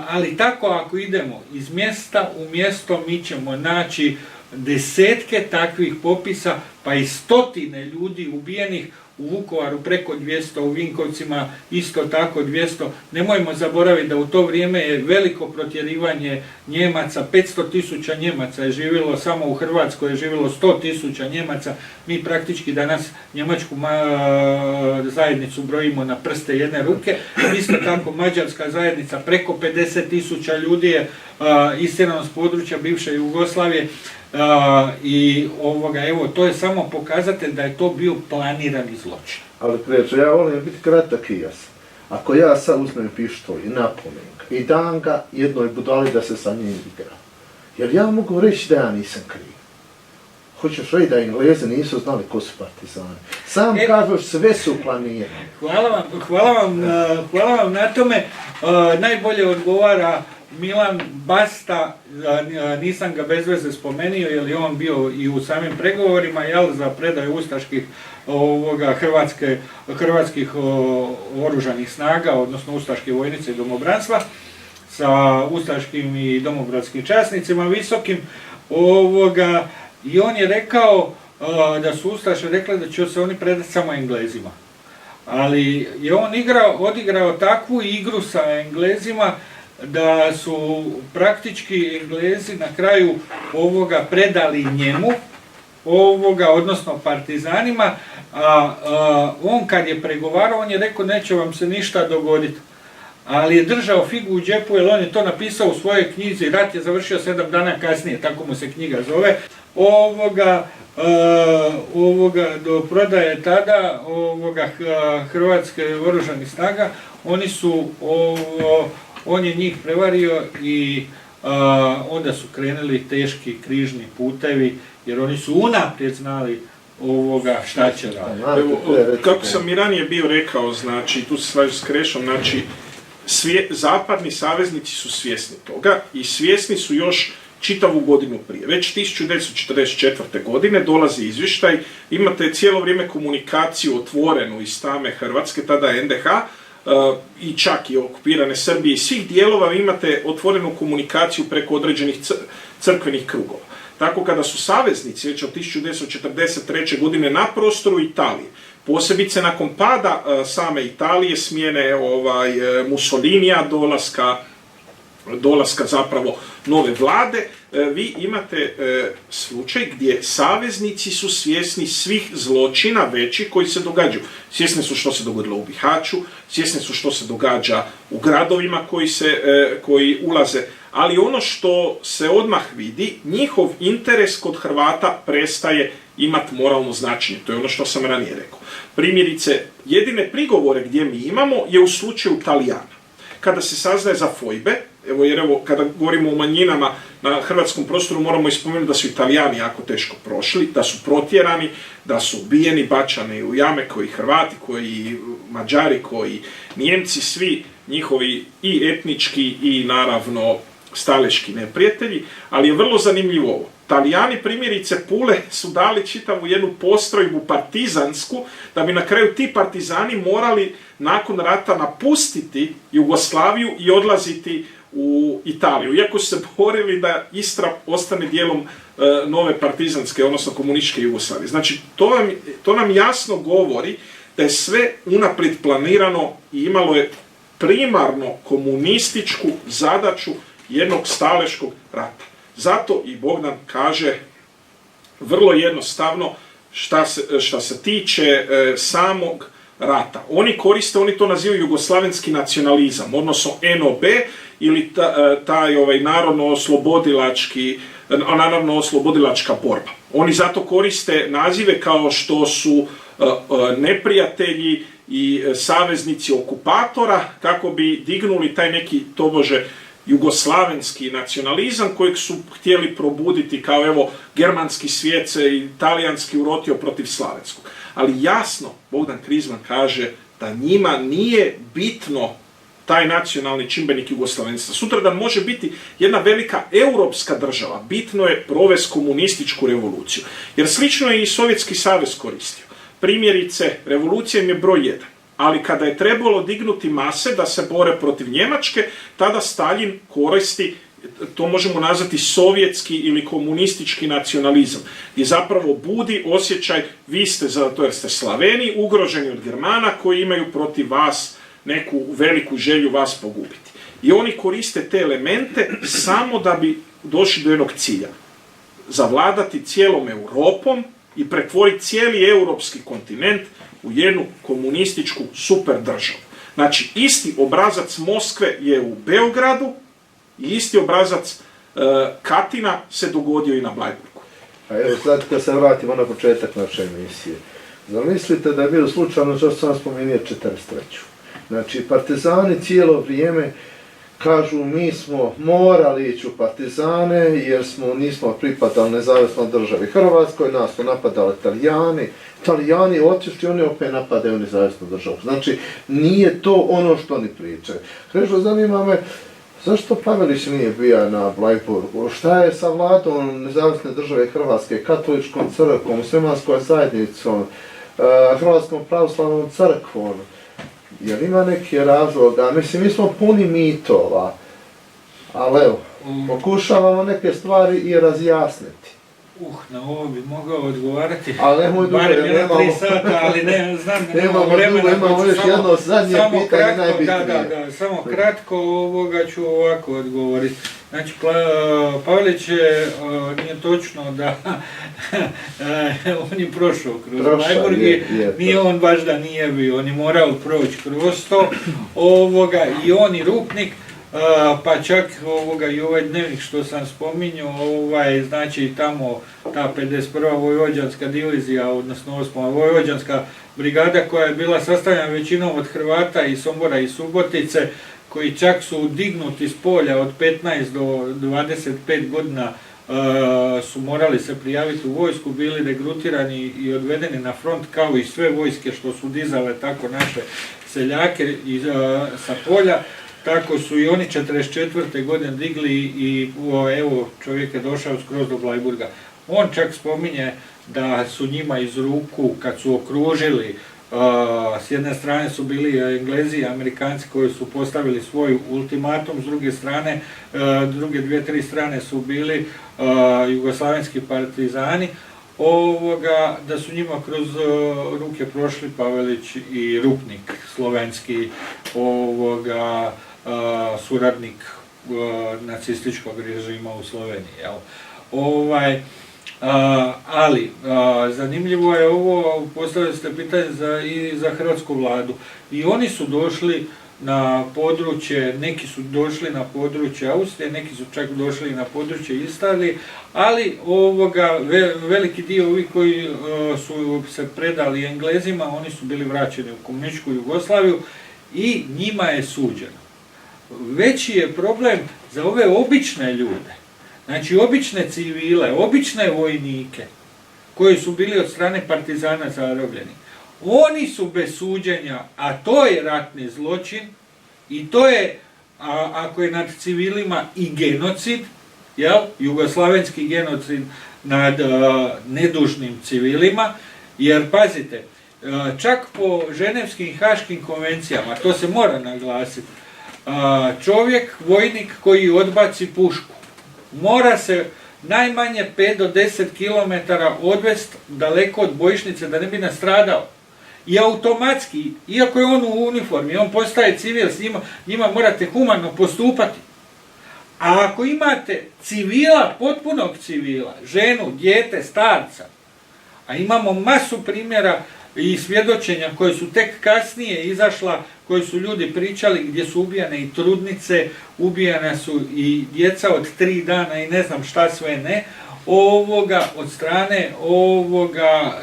Ali tako ako idemo iz mjesta u mjesto, mi ćemo naći desetke takvih popisa, pa i stotine ljudi ubijenih, u Vukovaru preko 200, u Vinkovcima isto tako 200. Nemojmo zaboraviti da u to vrijeme je veliko protjerivanje Njemaca, 500.000 Njemaca je živjelo, samo u Hrvatskoj je živjelo 100.000 Njemaca. Mi praktički danas njemačku zajednicu brojimo na prste jedne ruke. Isto tako mađarska zajednica, preko 50.000 ljudi je istjerano s područja bivše Jugoslavije. Evo, to je samo pokazatelj da je to bio planirani zločin. Ali preče, ja volim biti kratak i jasan. Ako ja sad uzmem pištolj i napunim ga i dam ga jednoj budali da se sa njim igra, jer ja mogu reći da ja nisam kriv. Hoćeš reći da Englezi nisu znali ko su partizani. Sam kažeš, sve su planirani. Hvala vam na tome. Najbolje odgovara Milan Basta, nisam ga bez veze spomenio jer je on bio i u samim pregovorima za predaju ustaških hrvatskih oružanih snaga, odnosno ustaške vojnice i domobranstva sa ustaškim i domobranskim časnicima visokim. I on je rekao da su ustaše rekli da će se oni predati samo Englezima. Ali je on odigrao takvu igru sa Englezima da su praktički Englezi na kraju predali njemu, odnosno partizanima, a on kad je pregovarao, on je rekao neće vam se ništa dogoditi. ali je držao figu u džepu jer on je to napisao u svojoj knjizi, rat je završio 7 dana kasnije, tako mu se knjiga zove. Do prodaje tada Hrvatske oružanih snaga, on je njih prevario i onda su krenuli teški križni putevi, jer oni su unaprijed znali šta će raditi. Kako sam i ranije bio rekao, znači, tu se slažem s Krešom, znači, zapadni saveznici su svjesni toga i svjesni su još čitavu godinu prije. Već 1944. godine dolazi izvještaj, imate cijelo vrijeme komunikaciju otvorenu iz same Hrvatske, tada NDH, i čak i okupirane Srbije i svih dijelova imate otvorenu komunikaciju preko određenih crkvenih krugova. Tako kada su saveznici već od 1943. godine na prostoru Italije, posebice nakon pada same Italije, smjene Mussolinija, dolaska zapravo nove vlade, vi imate slučaj gdje saveznici su svjesni svih zločina većih koji se događaju. Svjesni su što se dogodilo u Bihaću, svjesni su što se događa u gradovima koji ulaze, ali ono što se odmah vidi, njihov interes kod Hrvata prestaje imati moralno značenje. To je ono što sam ranije rekao. Primjerice, jedine prigovore gdje mi imamo je u slučaju Talijana. Kada se saznaje za fojbe, jer kada govorimo o manjinama na hrvatskom prostoru moramo ispomenuti da su Italijani jako teško prošli, da su protjerani, da su ubijeni, bačani u jame, koji Hrvati, koji Mađari, koji Nijemci, svi njihovi i etnički i naravno staleški neprijatelji, ali je vrlo zanimljivo ovo. Talijani, primjerice Pule, su dali čitavu jednu postrojbu partizansku, da bi na kraju ti partizani morali nakon rata napustiti Jugoslaviju i odlaziti u Italiju. Iako su se borili da Istra ostane dijelom nove partizanske, odnosno komunističke Jugoslavije. Znači, to nam jasno govori da je sve unaprijed planirano i imalo je primarno komunističku zadaću jednog staleškog rata. Zato i Bogdan kaže vrlo jednostavno šta se tiče samog rata. Oni to nazivaju jugoslavenski nacionalizam, odnosno NOB ili taj narodno-oslobodilačka borba. Oni zato koriste nazive kao što su neprijatelji i saveznici okupatora kako bi dignuli taj neki tobože jugoslavenski nacionalizam kojeg su htjeli probuditi kao germanski svijet se i talijanski urotio protiv slavenskog. Ali jasno, Bogdan Krizman kaže da njima nije bitno taj nacionalni čimbenik jugoslavenstva. Sutradan može biti jedna velika europska država. Bitno je provesti komunističku revoluciju. Jer slično je i Sovjetski savez koristio. Primjerice, revolucija im je broj 1. Ali kada je trebalo dignuti mase da se bore protiv Njemačke, tada Staljin koristi, to možemo nazvati sovjetski ili komunistički nacionalizam, gdje zapravo budi osjećaj, vi ste, zato jer ste Slaveni, ugroženi od Germana koji imaju protiv vas neku veliku želju vas pogubiti. I oni koriste te elemente samo da bi došli do jednog cilja. Zavladati cijelom Europom i pretvoriti cijeli europski kontinent u jednu komunističku super državu. Znači, isti obrazac Moskve je u Beogradu i isti obrazac Katina se dogodio i na Blajburgu. A evo sad kad se vratimo na početak naše emisije. Zamislite da je bilo slučajno, što sam spomenuo, 43. Znači, partizani cijelo vrijeme kažu mi smo morali ići u partizane jer nismo pripadali nezavisnoj državi Hrvatskoj, nas su napadali Talijani otišli, oni opet napadaju nezavisnu državu. Znači, nije to ono što oni pričaju. Krešo, zanima me, zašto Pavelić nije bio na Blajburgu? Šta je sa vladom nezavisne države Hrvatske, katoličkom crkvom, muslimanskom zajednicom, Hrvatskom pravoslavnom crkvom? Jer ima neki razloga, mislim, mi smo puni mitova, ali evo, pokušavamo neke stvari i razjasniti. Na ovo bi mogao odgovarati. Ali nemoj dugo, barem jer jedno nemamo... 3 sata, ali ne, znam da nemamo Nemamo vremena. dugo, imamo još jedno zadnje pitanje, najbitnije. Da, samo kratko ću ovako odgovoriti. Znači, Pavelić nije točno da on je prošao kroz Bleiburg i nije on baš da nije bio, on je morao proći kroz to i on i Rupnik. Pa čak i ovaj dnevnik što sam spominjao, znači tamo ta 51. vojvođanska divizija, odnosno 8. vojvođanska brigada koja je bila sastavljena većinom od Hrvata i Sombora i Subotice, koji čak su dignuti s polja od 15 do 25 godina su morali se prijaviti u vojsku, bili degrutirani i odvedeni na front kao i sve vojske što su dizale tako naše seljake sa polja. Tako su i oni 44. godine digli i evo čovjek je došao skroz do Bleiburga. On čak spominje da su njima iz ruku kad su okružili, s jedne strane su bili Englezi i Amerikanci koji su postavili svoj ultimatum, s druge strane, druge 2-3 strane su bili jugoslavenski partizani, da su njima kroz ruke prošli Pavelić i Rupnik, slovenski suradnik nacističkog režima u Sloveniji. Ali zanimljivo je ovo, postavili ste pitanje i za hrvatsku vladu. I oni su došli na područje, neki su došli na područje Austrije, neki su čak došli na područje Italije, ali veliki dio ovih koji su se predali Englezima, oni su bili vraćeni u komunističku Jugoslaviju i njima je suđeno. Veći je problem za ove obične ljude, znači obične civile, obične vojnike, koji su bili od strane partizana zarobljeni. Oni su bez suđenja, a to je ratni zločin i to je, ako je nad civilima i genocid, jugoslavenski genocid nad nedužnim civilima, jer pazite, čak po ženevskim i haškim konvencijama, to se mora naglasiti, čovjek, vojnik koji odbaci pušku, mora se najmanje 5 do 10 km odvesti daleko od bojišnice da ne bi nastradao. I automatski, iako je on u uniformi, on postaje civil, s njima morate humano postupati. A ako imate civila, potpunog civila, ženu, dijete, starca, a imamo masu primjera i svjedočenja koje su tek kasnije izašla, koji su ljudi pričali gdje su ubijane i trudnice, ubijana su i djeca od 3 dana i ne znam šta sve ne, od strane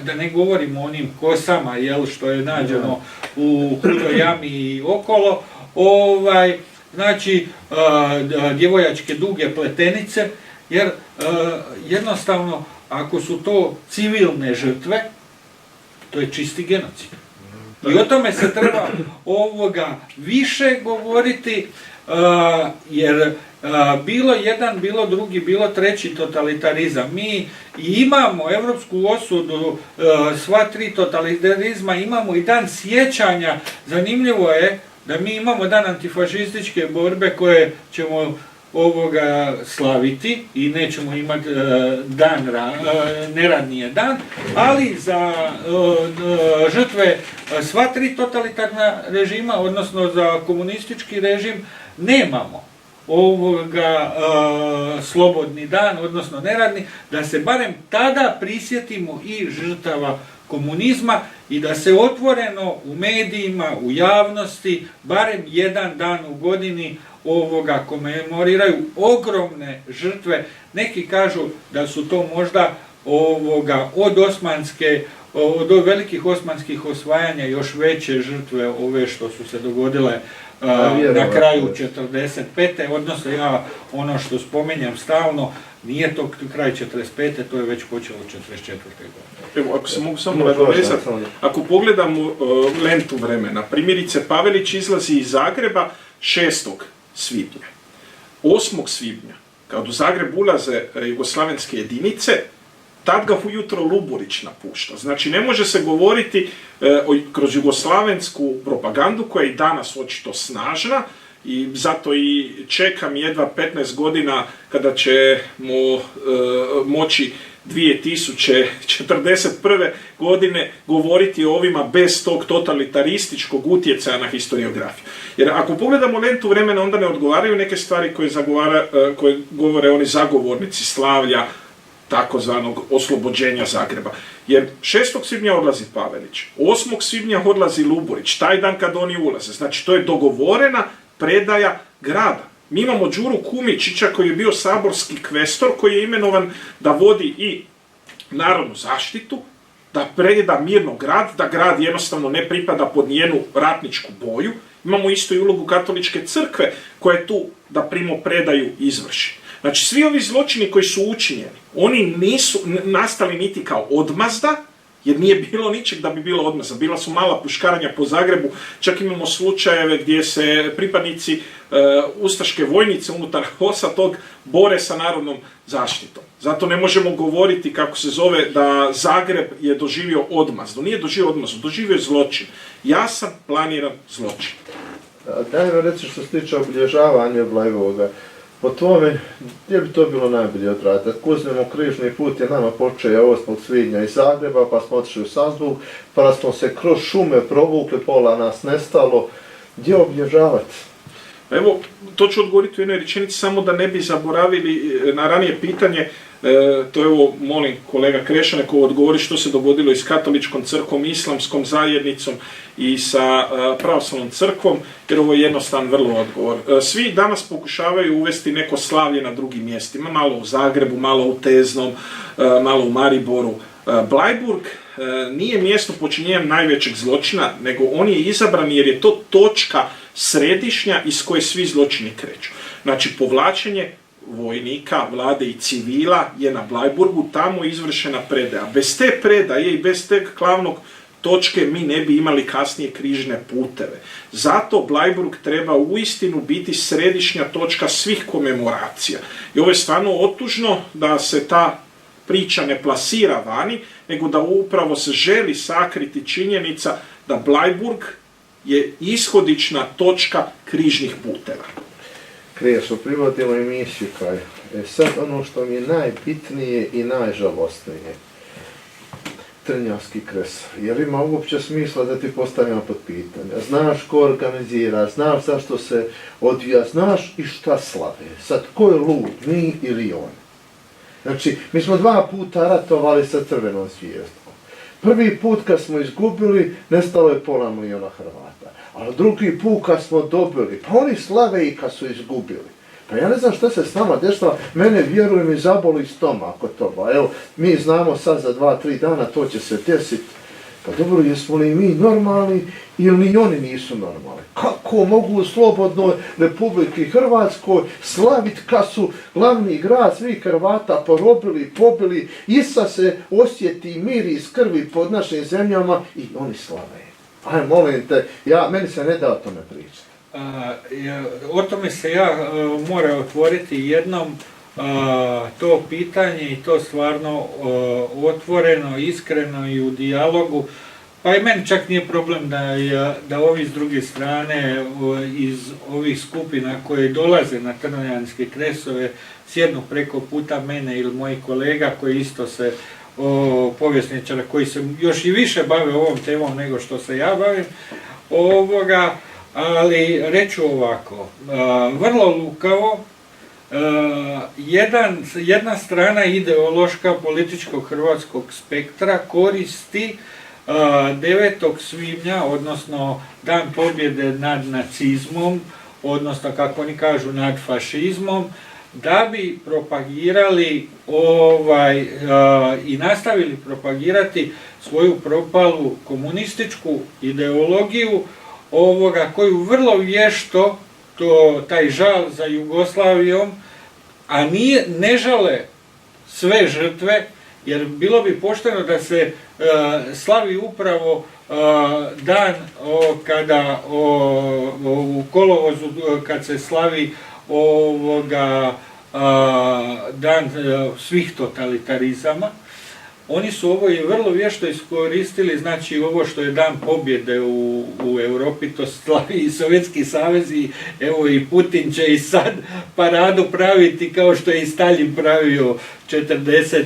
da ne govorimo o onim kosama, što je nađeno u Hudoj jami i okolo, znači djevojačke duge pletenice, jer jednostavno ako su to civilne žrtve, to je čisti genocid. I o tome se treba više govoriti, jer bilo jedan, bilo drugi, bilo treći totalitarizam. Mi imamo evropsku osudu, sva 3 totalitarizma, imamo i dan sjećanja. Zanimljivo je da mi imamo dan antifašističke borbe koje ćemo slaviti i nećemo imati neradnije dan, ali za žrtve sva 3 totalitarna režima, odnosno za komunistički režim, nemamo slobodni dan, odnosno neradni, da se barem tada prisjetimo i žrtava komunizma i da se otvoreno u medijima, u javnosti, barem jedan dan u godini komemoriraju ogromne žrtve. Neki kažu da su to možda od velikih osmanskih osvajanja još veće žrtve ove što su se dogodile na kraju 45. Odnosno ono što spominjam stalno, nije to kraj 45. to je već počelo 44. godine. Evo, ako se mogu samo nadovezati, ako pogledamo lentu vremena, primjerice Pavelić izlazi iz Zagreba 6. svibnja. 8. svibnja, kad u Zagreb ulaze jugoslavenske jedinice, tad ga ujutro Luburić napušta. Znači, ne može se govoriti kroz jugoslavensku propagandu, koja je i danas očito snažna, i zato i čekam jedva 15 godina kada ćemo moći 2041. godine govoriti o ovima bez tog totalitarističkog utjecaja na historiografiju. Jer ako pogledamo lentu vremena, onda ne odgovaraju neke stvari koje govore oni zagovornici slavlja takozvanog oslobođenja Zagreba. Jer 6. svibnja odlazi Pavelić, 8. svibnja odlazi Luburić, taj dan kad oni ulaze. Znači, to je dogovorena predaja grada. Mi imamo Đuru Kumičića koji je bio saborski kvestor, koji je imenovan da vodi i narodnu zaštitu, da preda mirno grad, da grad jednostavno ne pripada pod njenu ratničku boju. Imamo isto i ulogu katoličke crkve koja je tu da primopredaju izvrši. Znači, svi ovi zločini koji su učinjeni, oni nisu nastali niti kao odmazda, jer nije bilo ničeg da bi bilo odmazda. Bila su mala puškaranja po Zagrebu, čak imamo slučajeve gdje se pripadnici ustaške vojnice unutar HOS-a tog bore sa narodnom zaštitom. Zato ne možemo govoriti, kako se zove, da Zagreb je doživio odmazdu. Nije doživio odmazdu, doživio je zločin. Jasan, planiran zločin. Daj mi reći što se tiče obilježavanja Bleiburga. Po tome, gdje bi to bilo najbolje odraditi? Ako uzmemo križni put je nama počeo 8. svibnja iz Zagreba, pa smo otišli u Salzburg, pa smo se kroz šume provukli, pola nas nestalo. Gdje obilježavati? Evo, to ću odgovoriti u jednoj rečenici, samo da ne bi zaboravili na ranije pitanje. To evo, molim kolega Krešane ko odgovori što se dogodilo i s katoličkom crkvom, islamskom zajednicom i sa pravoslavnom crkvom, jer ovo je jednostavan vrlo odgovor. Svi danas pokušavaju uvesti neko slavlje na drugim mjestima, malo u Zagrebu, malo u Teznom, malo u Mariboru. Bleiburg nije mjesto počinjenja najvećeg zločina, nego on je izabran jer je to točka središnja iz koje svi zločini kreću. Znači, povlačenje vojnika, vlade i civila je na Bleiburgu, tamo je izvršena predaja. Bez te predaje i bez te glavnog točke mi ne bi imali kasnije križne puteve. Zato Bleiburg treba uistinu biti središnja točka svih komemoracija. I ovo je stvarno otužno da se ta priča ne plasira vani, nego da upravo se želi sakriti činjenica da Bleiburg je ishodična točka križnih puteva. Krešo, privodimo emisiju kraj. Sad ono što mi je najbitnije i najžalostnije. Trnjavski kres. Jer ima uopće smisla da ti postavljamo pod pitanje. Znaš ko organizira, znaš zašto se odvija, znaš i šta slave. Sad, ko je lud, mi ili on? Znači, mi smo 2 puta ratovali sa Crvenom zvijezdom. Prvi put kad smo izgubili, nestalo je pola milijuna Hrvata. A drugi put kad smo dobili, pa oni slave i kad su izgubili. Pa ja ne znam šta se s nama dešava, mene vjerujem i zaboli stomak od toga. Evo, mi znamo sad za 2-3 dana to će se desiti. Pa dobro, jesmo li mi normalni ili oni nisu normalni? Kako mogu u slobodnoj Republiki Hrvatskoj slaviti kad su glavni grad svih Hrvata porobili, pobili, isa se osjeti mir iz krvi pod našim zemljama i oni slave. Aj, molim te, meni se ne da o tome pričati. O tome se ja moram otvoriti jednom to pitanje i to stvarno otvoreno, iskreno i u dijalogu. Pa i meni čak nije problem da ovi s druge strane iz ovih skupina koje dolaze na Trnjanske kresove sjednu preko puta mene ili mojih kolega koji isto se povjesničara koji se još i više bave ovom temom nego što se ja bavim. Ali reću ovako, vrlo lukavo, jedna strana ideološka političkog hrvatskog spektra koristi 9. svibnja, odnosno dan pobjede nad nacizmom, odnosno kako oni kažu nad fašizmom, da bi propagirali i nastavili propagirati svoju propalu komunističku ideologiju koju vrlo vješto taj žal za Jugoslavijom, a ne žale sve žrtve, jer bilo bi pošteno da se slavi upravo dan kada u kolovozu kad se slavi dan svih totalitarizama, oni su ovo i vrlo vješto iskoristili, znači ovo što je dan pobjede u Europi, to slavi i Sovjetski savez i evo i Putin će i sad paradu praviti kao što je i Stalin pravio 45.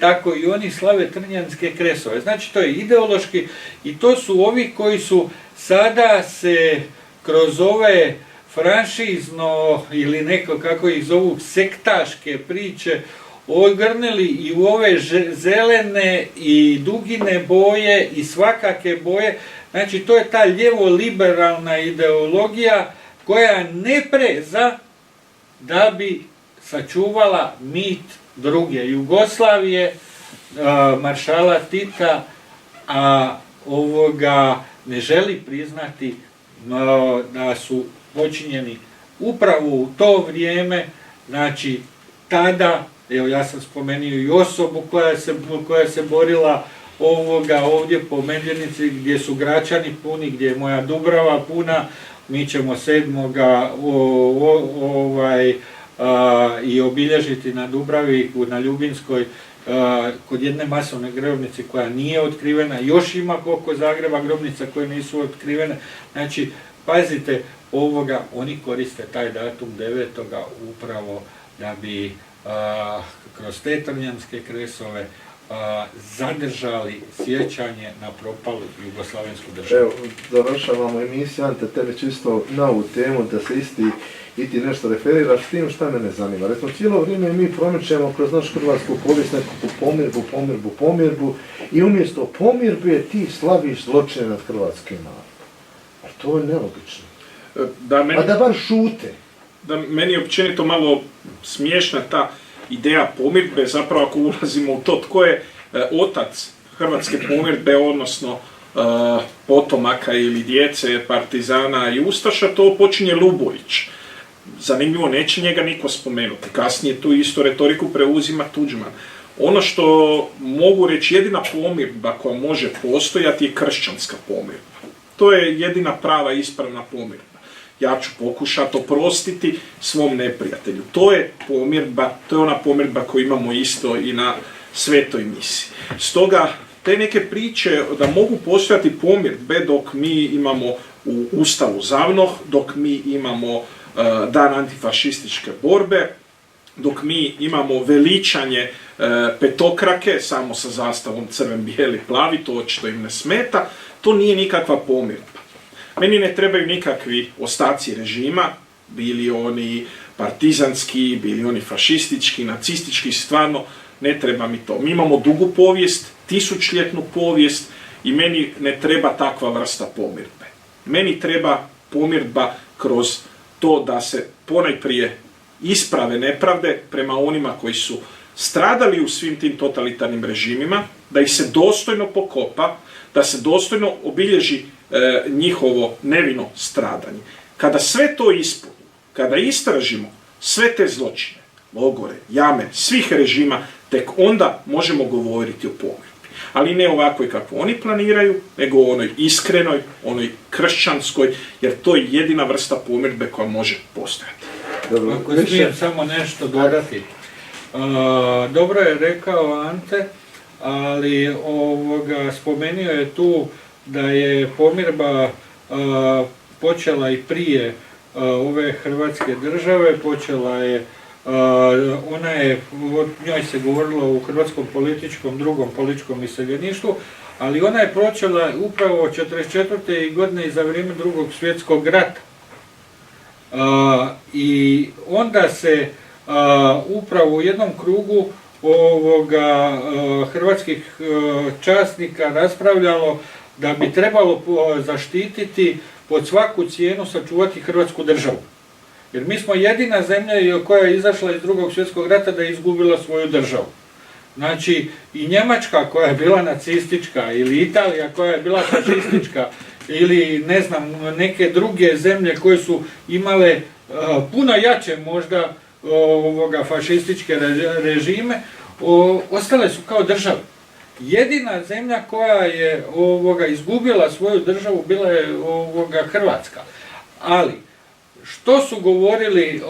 tako i oni slave Trnjanske kresove. Znači to je ideološki i to su ovi koji su sada se kroz ove franšizno ili neko kako ih zovu sektaške priče ogrnili i u ove zelene i dugine boje i svakake boje. Znači to je ta lijevo-liberalna ideologija koja ne preza da bi sačuvala mit druge Jugoslavije, maršala Tita, a ne želi priznati da su počinjeni upravo u to vrijeme, znači tada, evo ja sam spomenuo i osobu koja se borila ovdje po Medvednici gdje su Gračani puni, gdje je moja Dubrava puna, mi ćemo 7. I obilježiti na Dubravi, na Ljubinskoj, kod jedne masovne grobnice koja nije otkrivena, još ima oko Zagreba grobnica koje nisu otkrivene, znači pazite oni koriste taj datum 9. upravo da bi kroz te Trnjanske kresove zadržali sjećanje na propalu jugoslavensku državu. Evo, završavamo emisiju, Ante, tebi čisto na ovu temu da se i ti nešto referiraš s tim šta mene zanima. Recimo, cijelo vrijeme mi promičemo kroz našu hrvatsku povijest nekakvu pomirbu i umjesto pomirbe ti slaviš zločine nad hrvatskim narodom. A to je nelogično. A da bar šute. Da meni je općenito malo smiješna ta ideja pomirbe, zapravo ako ulazimo u to tko je otac hrvatske pomirbe, odnosno potomaka ili djece, partizana i ustaša, to počinje Lubović. Zanimljivo, neće njega niko spomenuti. Kasnije tu isto retoriku preuzima Tuđman. Ono što mogu reći, jedina pomirba koja može postojati je kršćanska pomirba. To je jedina prava ispravna pomirba. Ja ću pokušati oprostiti svom neprijatelju. To je pomirba, to je ona pomirba koju imamo isto i na svetoj misi. Stoga, te neke priče da mogu postojati pomirbe dok mi imamo u Ustavu ZAVNOH, dok mi imamo dan antifašističke borbe, dok mi imamo veličanje petokrake, samo sa zastavom crven, bijeli, plavi, to očito im ne smeta, to nije nikakva pomirba. Meni ne trebaju nikakvi ostaci režima, bili oni partizanski, bili oni fašistički, nacistički, stvarno ne treba mi to. Mi imamo dugu povijest, tisućljetnu povijest i meni ne treba takva vrsta pomirbe. Meni treba pomirba kroz to da se ponajprije isprave nepravde prema onima koji su stradali u svim tim totalitarnim režimima, da ih se dostojno pokopa, da se dostojno obilježi njihovo nevino stradanje. Kada sve to ispunimo, kada istražimo sve te zločine, logore, jame, svih režima, tek onda možemo govoriti o pomirbi. Ali ne ovakvoj kako oni planiraju, nego onoj iskrenoj, onoj kršćanskoj, jer to je jedina vrsta pomirbe koja može postojati. Ako smijem samo nešto dodati. Dobro je rekao Ante, ali spomenuo je tu da je pomirba počela i prije ove Hrvatske države, ona je, o njoj se govorilo u hrvatskom drugom političkom iseljeništvu, ali ona je počela upravo 1944. godine i za vrijeme Drugog svjetskog rata. I onda se upravo u jednom krugu hrvatskih časnika raspravljalo da bi trebalo zaštititi pod svaku cijenu sačuvati Hrvatsku državu. Jer mi smo jedina zemlja koja je izašla iz Drugog svjetskog rata da je izgubila svoju državu. Znači i Njemačka koja je bila nacistička ili Italija koja je bila fašistička ili ne znam neke druge zemlje koje su imale puno jače možda fašističke režime, ostale su kao države. Jedina zemlja koja je izgubila svoju državu bila je Hrvatska. Ali što su govorili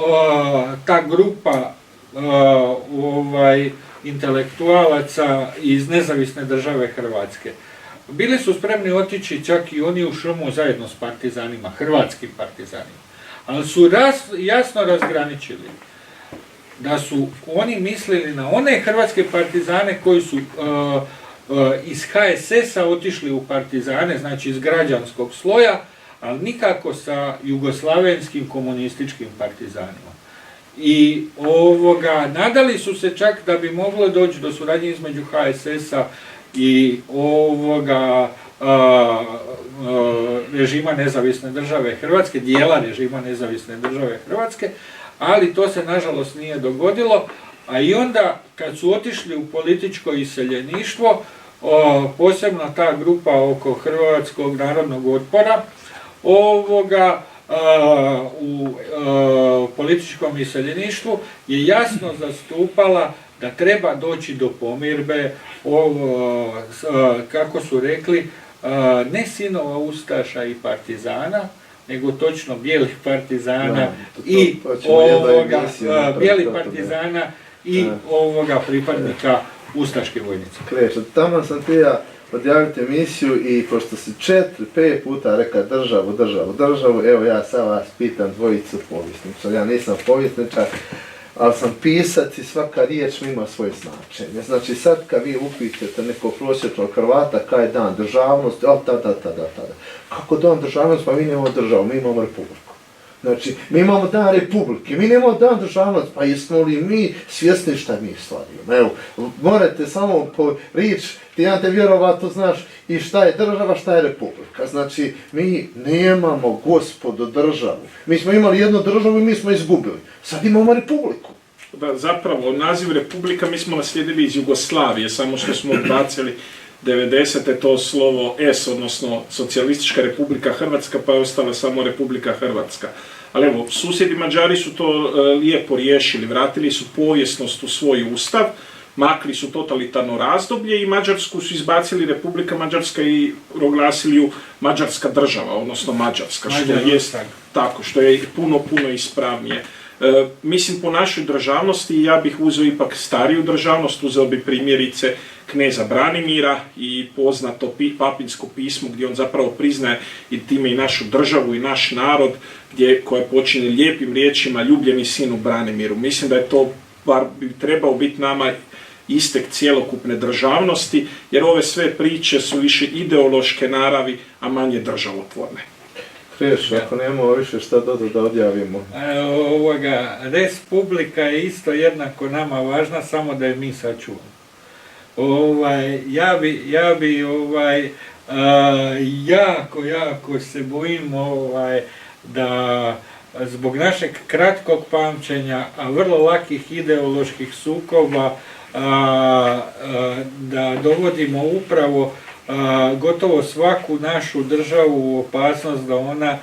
ta grupa intelektualaca iz nezavisne države Hrvatske. Bili su spremni otići čak i oni u šumu zajedno s partizanima, hrvatskim partizanima. Ali su jasno razgraničili da su oni mislili na one hrvatske partizane koji su iz HSS-a otišli u partizane, znači iz građanskog sloja, ali nikako sa jugoslavenskim komunističkim partizanima. I nadali su se čak da bi moglo doći do suradnje između HSS-a i režima nezavisne države Hrvatske, dijela režima nezavisne države Hrvatske, ali to se nažalost nije dogodilo, a i onda kad su otišli u političko iseljeništvo, posebno ta grupa oko Hrvatskog narodnog otpora, u političkom iseljeništvu je jasno zastupala da treba doći do pomirbe, kako su rekli, ne sinova ustaša i partizana, nego točno bijelih partizana i bijelih partizana i pripadnika ustaške vojnice. Kreće, tamo sam ti ja odjaviti emisiju i pošto si 4-5 puta reka državu, evo ja sad vas pitam dvojicu povjesničara. Ja nisam povjesničar, ali sam pisac i svaka riječ ima svoje značenje. Znači sad kad vi upitate nekog prosječnog Hrvata kaj je dan državnosti, tada. Kako dan državnosti? Pa mi nemamo državu, mi imamo republiku. Znači, mi imamo dan republike, mi nemamo dan državnosti, pa jesmo li mi svjesni šta mi stvarimo? Evo, morate samo po riječ, ti ja te vjerovatno znaš i šta je država, šta je republika. Znači, mi nemamo gospodo državu. Mi smo imali jednu državu i mi smo izgubili. Sad imamo republiku. Da, zapravo, naziv republika mi smo naslijedili iz Jugoslavije, samo što smo odbacili 90. to slovo S, odnosno Socijalistička Republika Hrvatska, pa je ostala samo Republika Hrvatska. Ali evo, susjedi Mađari su to lijepo riješili, vratili su povijesnost u svoj ustav, makli su totalitarno razdoblje i Mađarsku su izbacili Republika Mađarska i proglasili ju Mađarska država, odnosno Mađarska, što je puno ispravnije. Mislim, po našoj državnosti, ja bih uzeo ipak stariju državnost, uzeo bi primjerice kneza Branimira i poznato papinsko pismo gdje on zapravo priznaje i time i našu državu i naš narod, koja počinje lijepim riječima ljubljeni sinu Branimiru. Mislim da je to bar bi trebao biti nama istek cjelokupne državnosti, jer ove sve priče su više ideološke naravi, a manje državotvorne. Kriješ, ako nemamo više šta da odjavimo. Respublika je isto jednako nama važna, samo da je mi sačuvamo. Ja bi jako se bojim da zbog našeg kratkog pamćenja, a vrlo lakih ideoloških sukoba, da dovodimo upravo gotovo svaku našu državu u opasnost da ona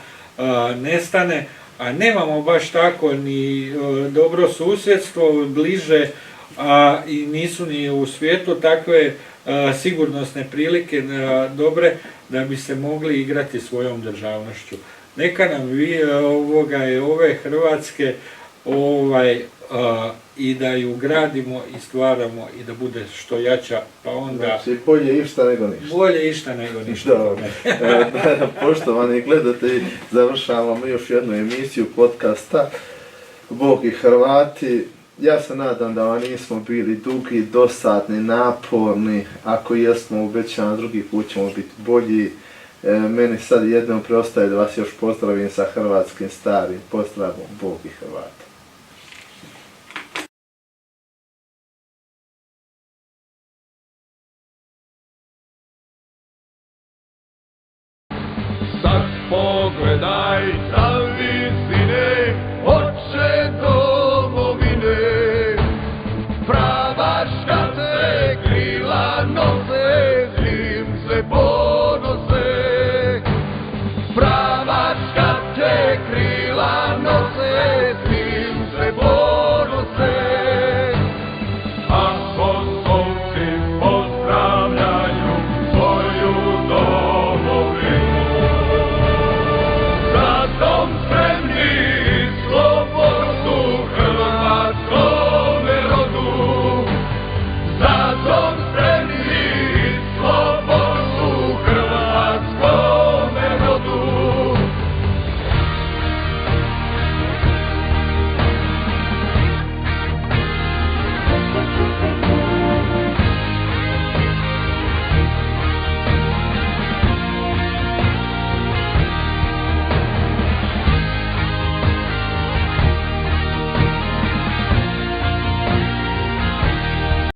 nestane, a nemamo baš tako ni dobro susjedstvo, bliže, i nisu ni u svijetu takve sigurnosne prilike dobre da bi se mogli igrati svojom državnošću. Neka nam ove Hrvatske i da ju gradimo i stvaramo i da bude što jača, pa onda... Znači, bolje išta nego ništa. Bolje išta nego ništa. Poštovani gledatelji, završavamo još jednu emisiju podcasta Bog i Hrvati. Ja se nadam da vam nismo bili dugi, dosadni, naporni. Ako jesmo, obećavam, drugi put ćemo biti bolji. Meni sad jednom preostaje da vas još pozdravim sa hrvatskim starim pozdravom Bog i Hrvati.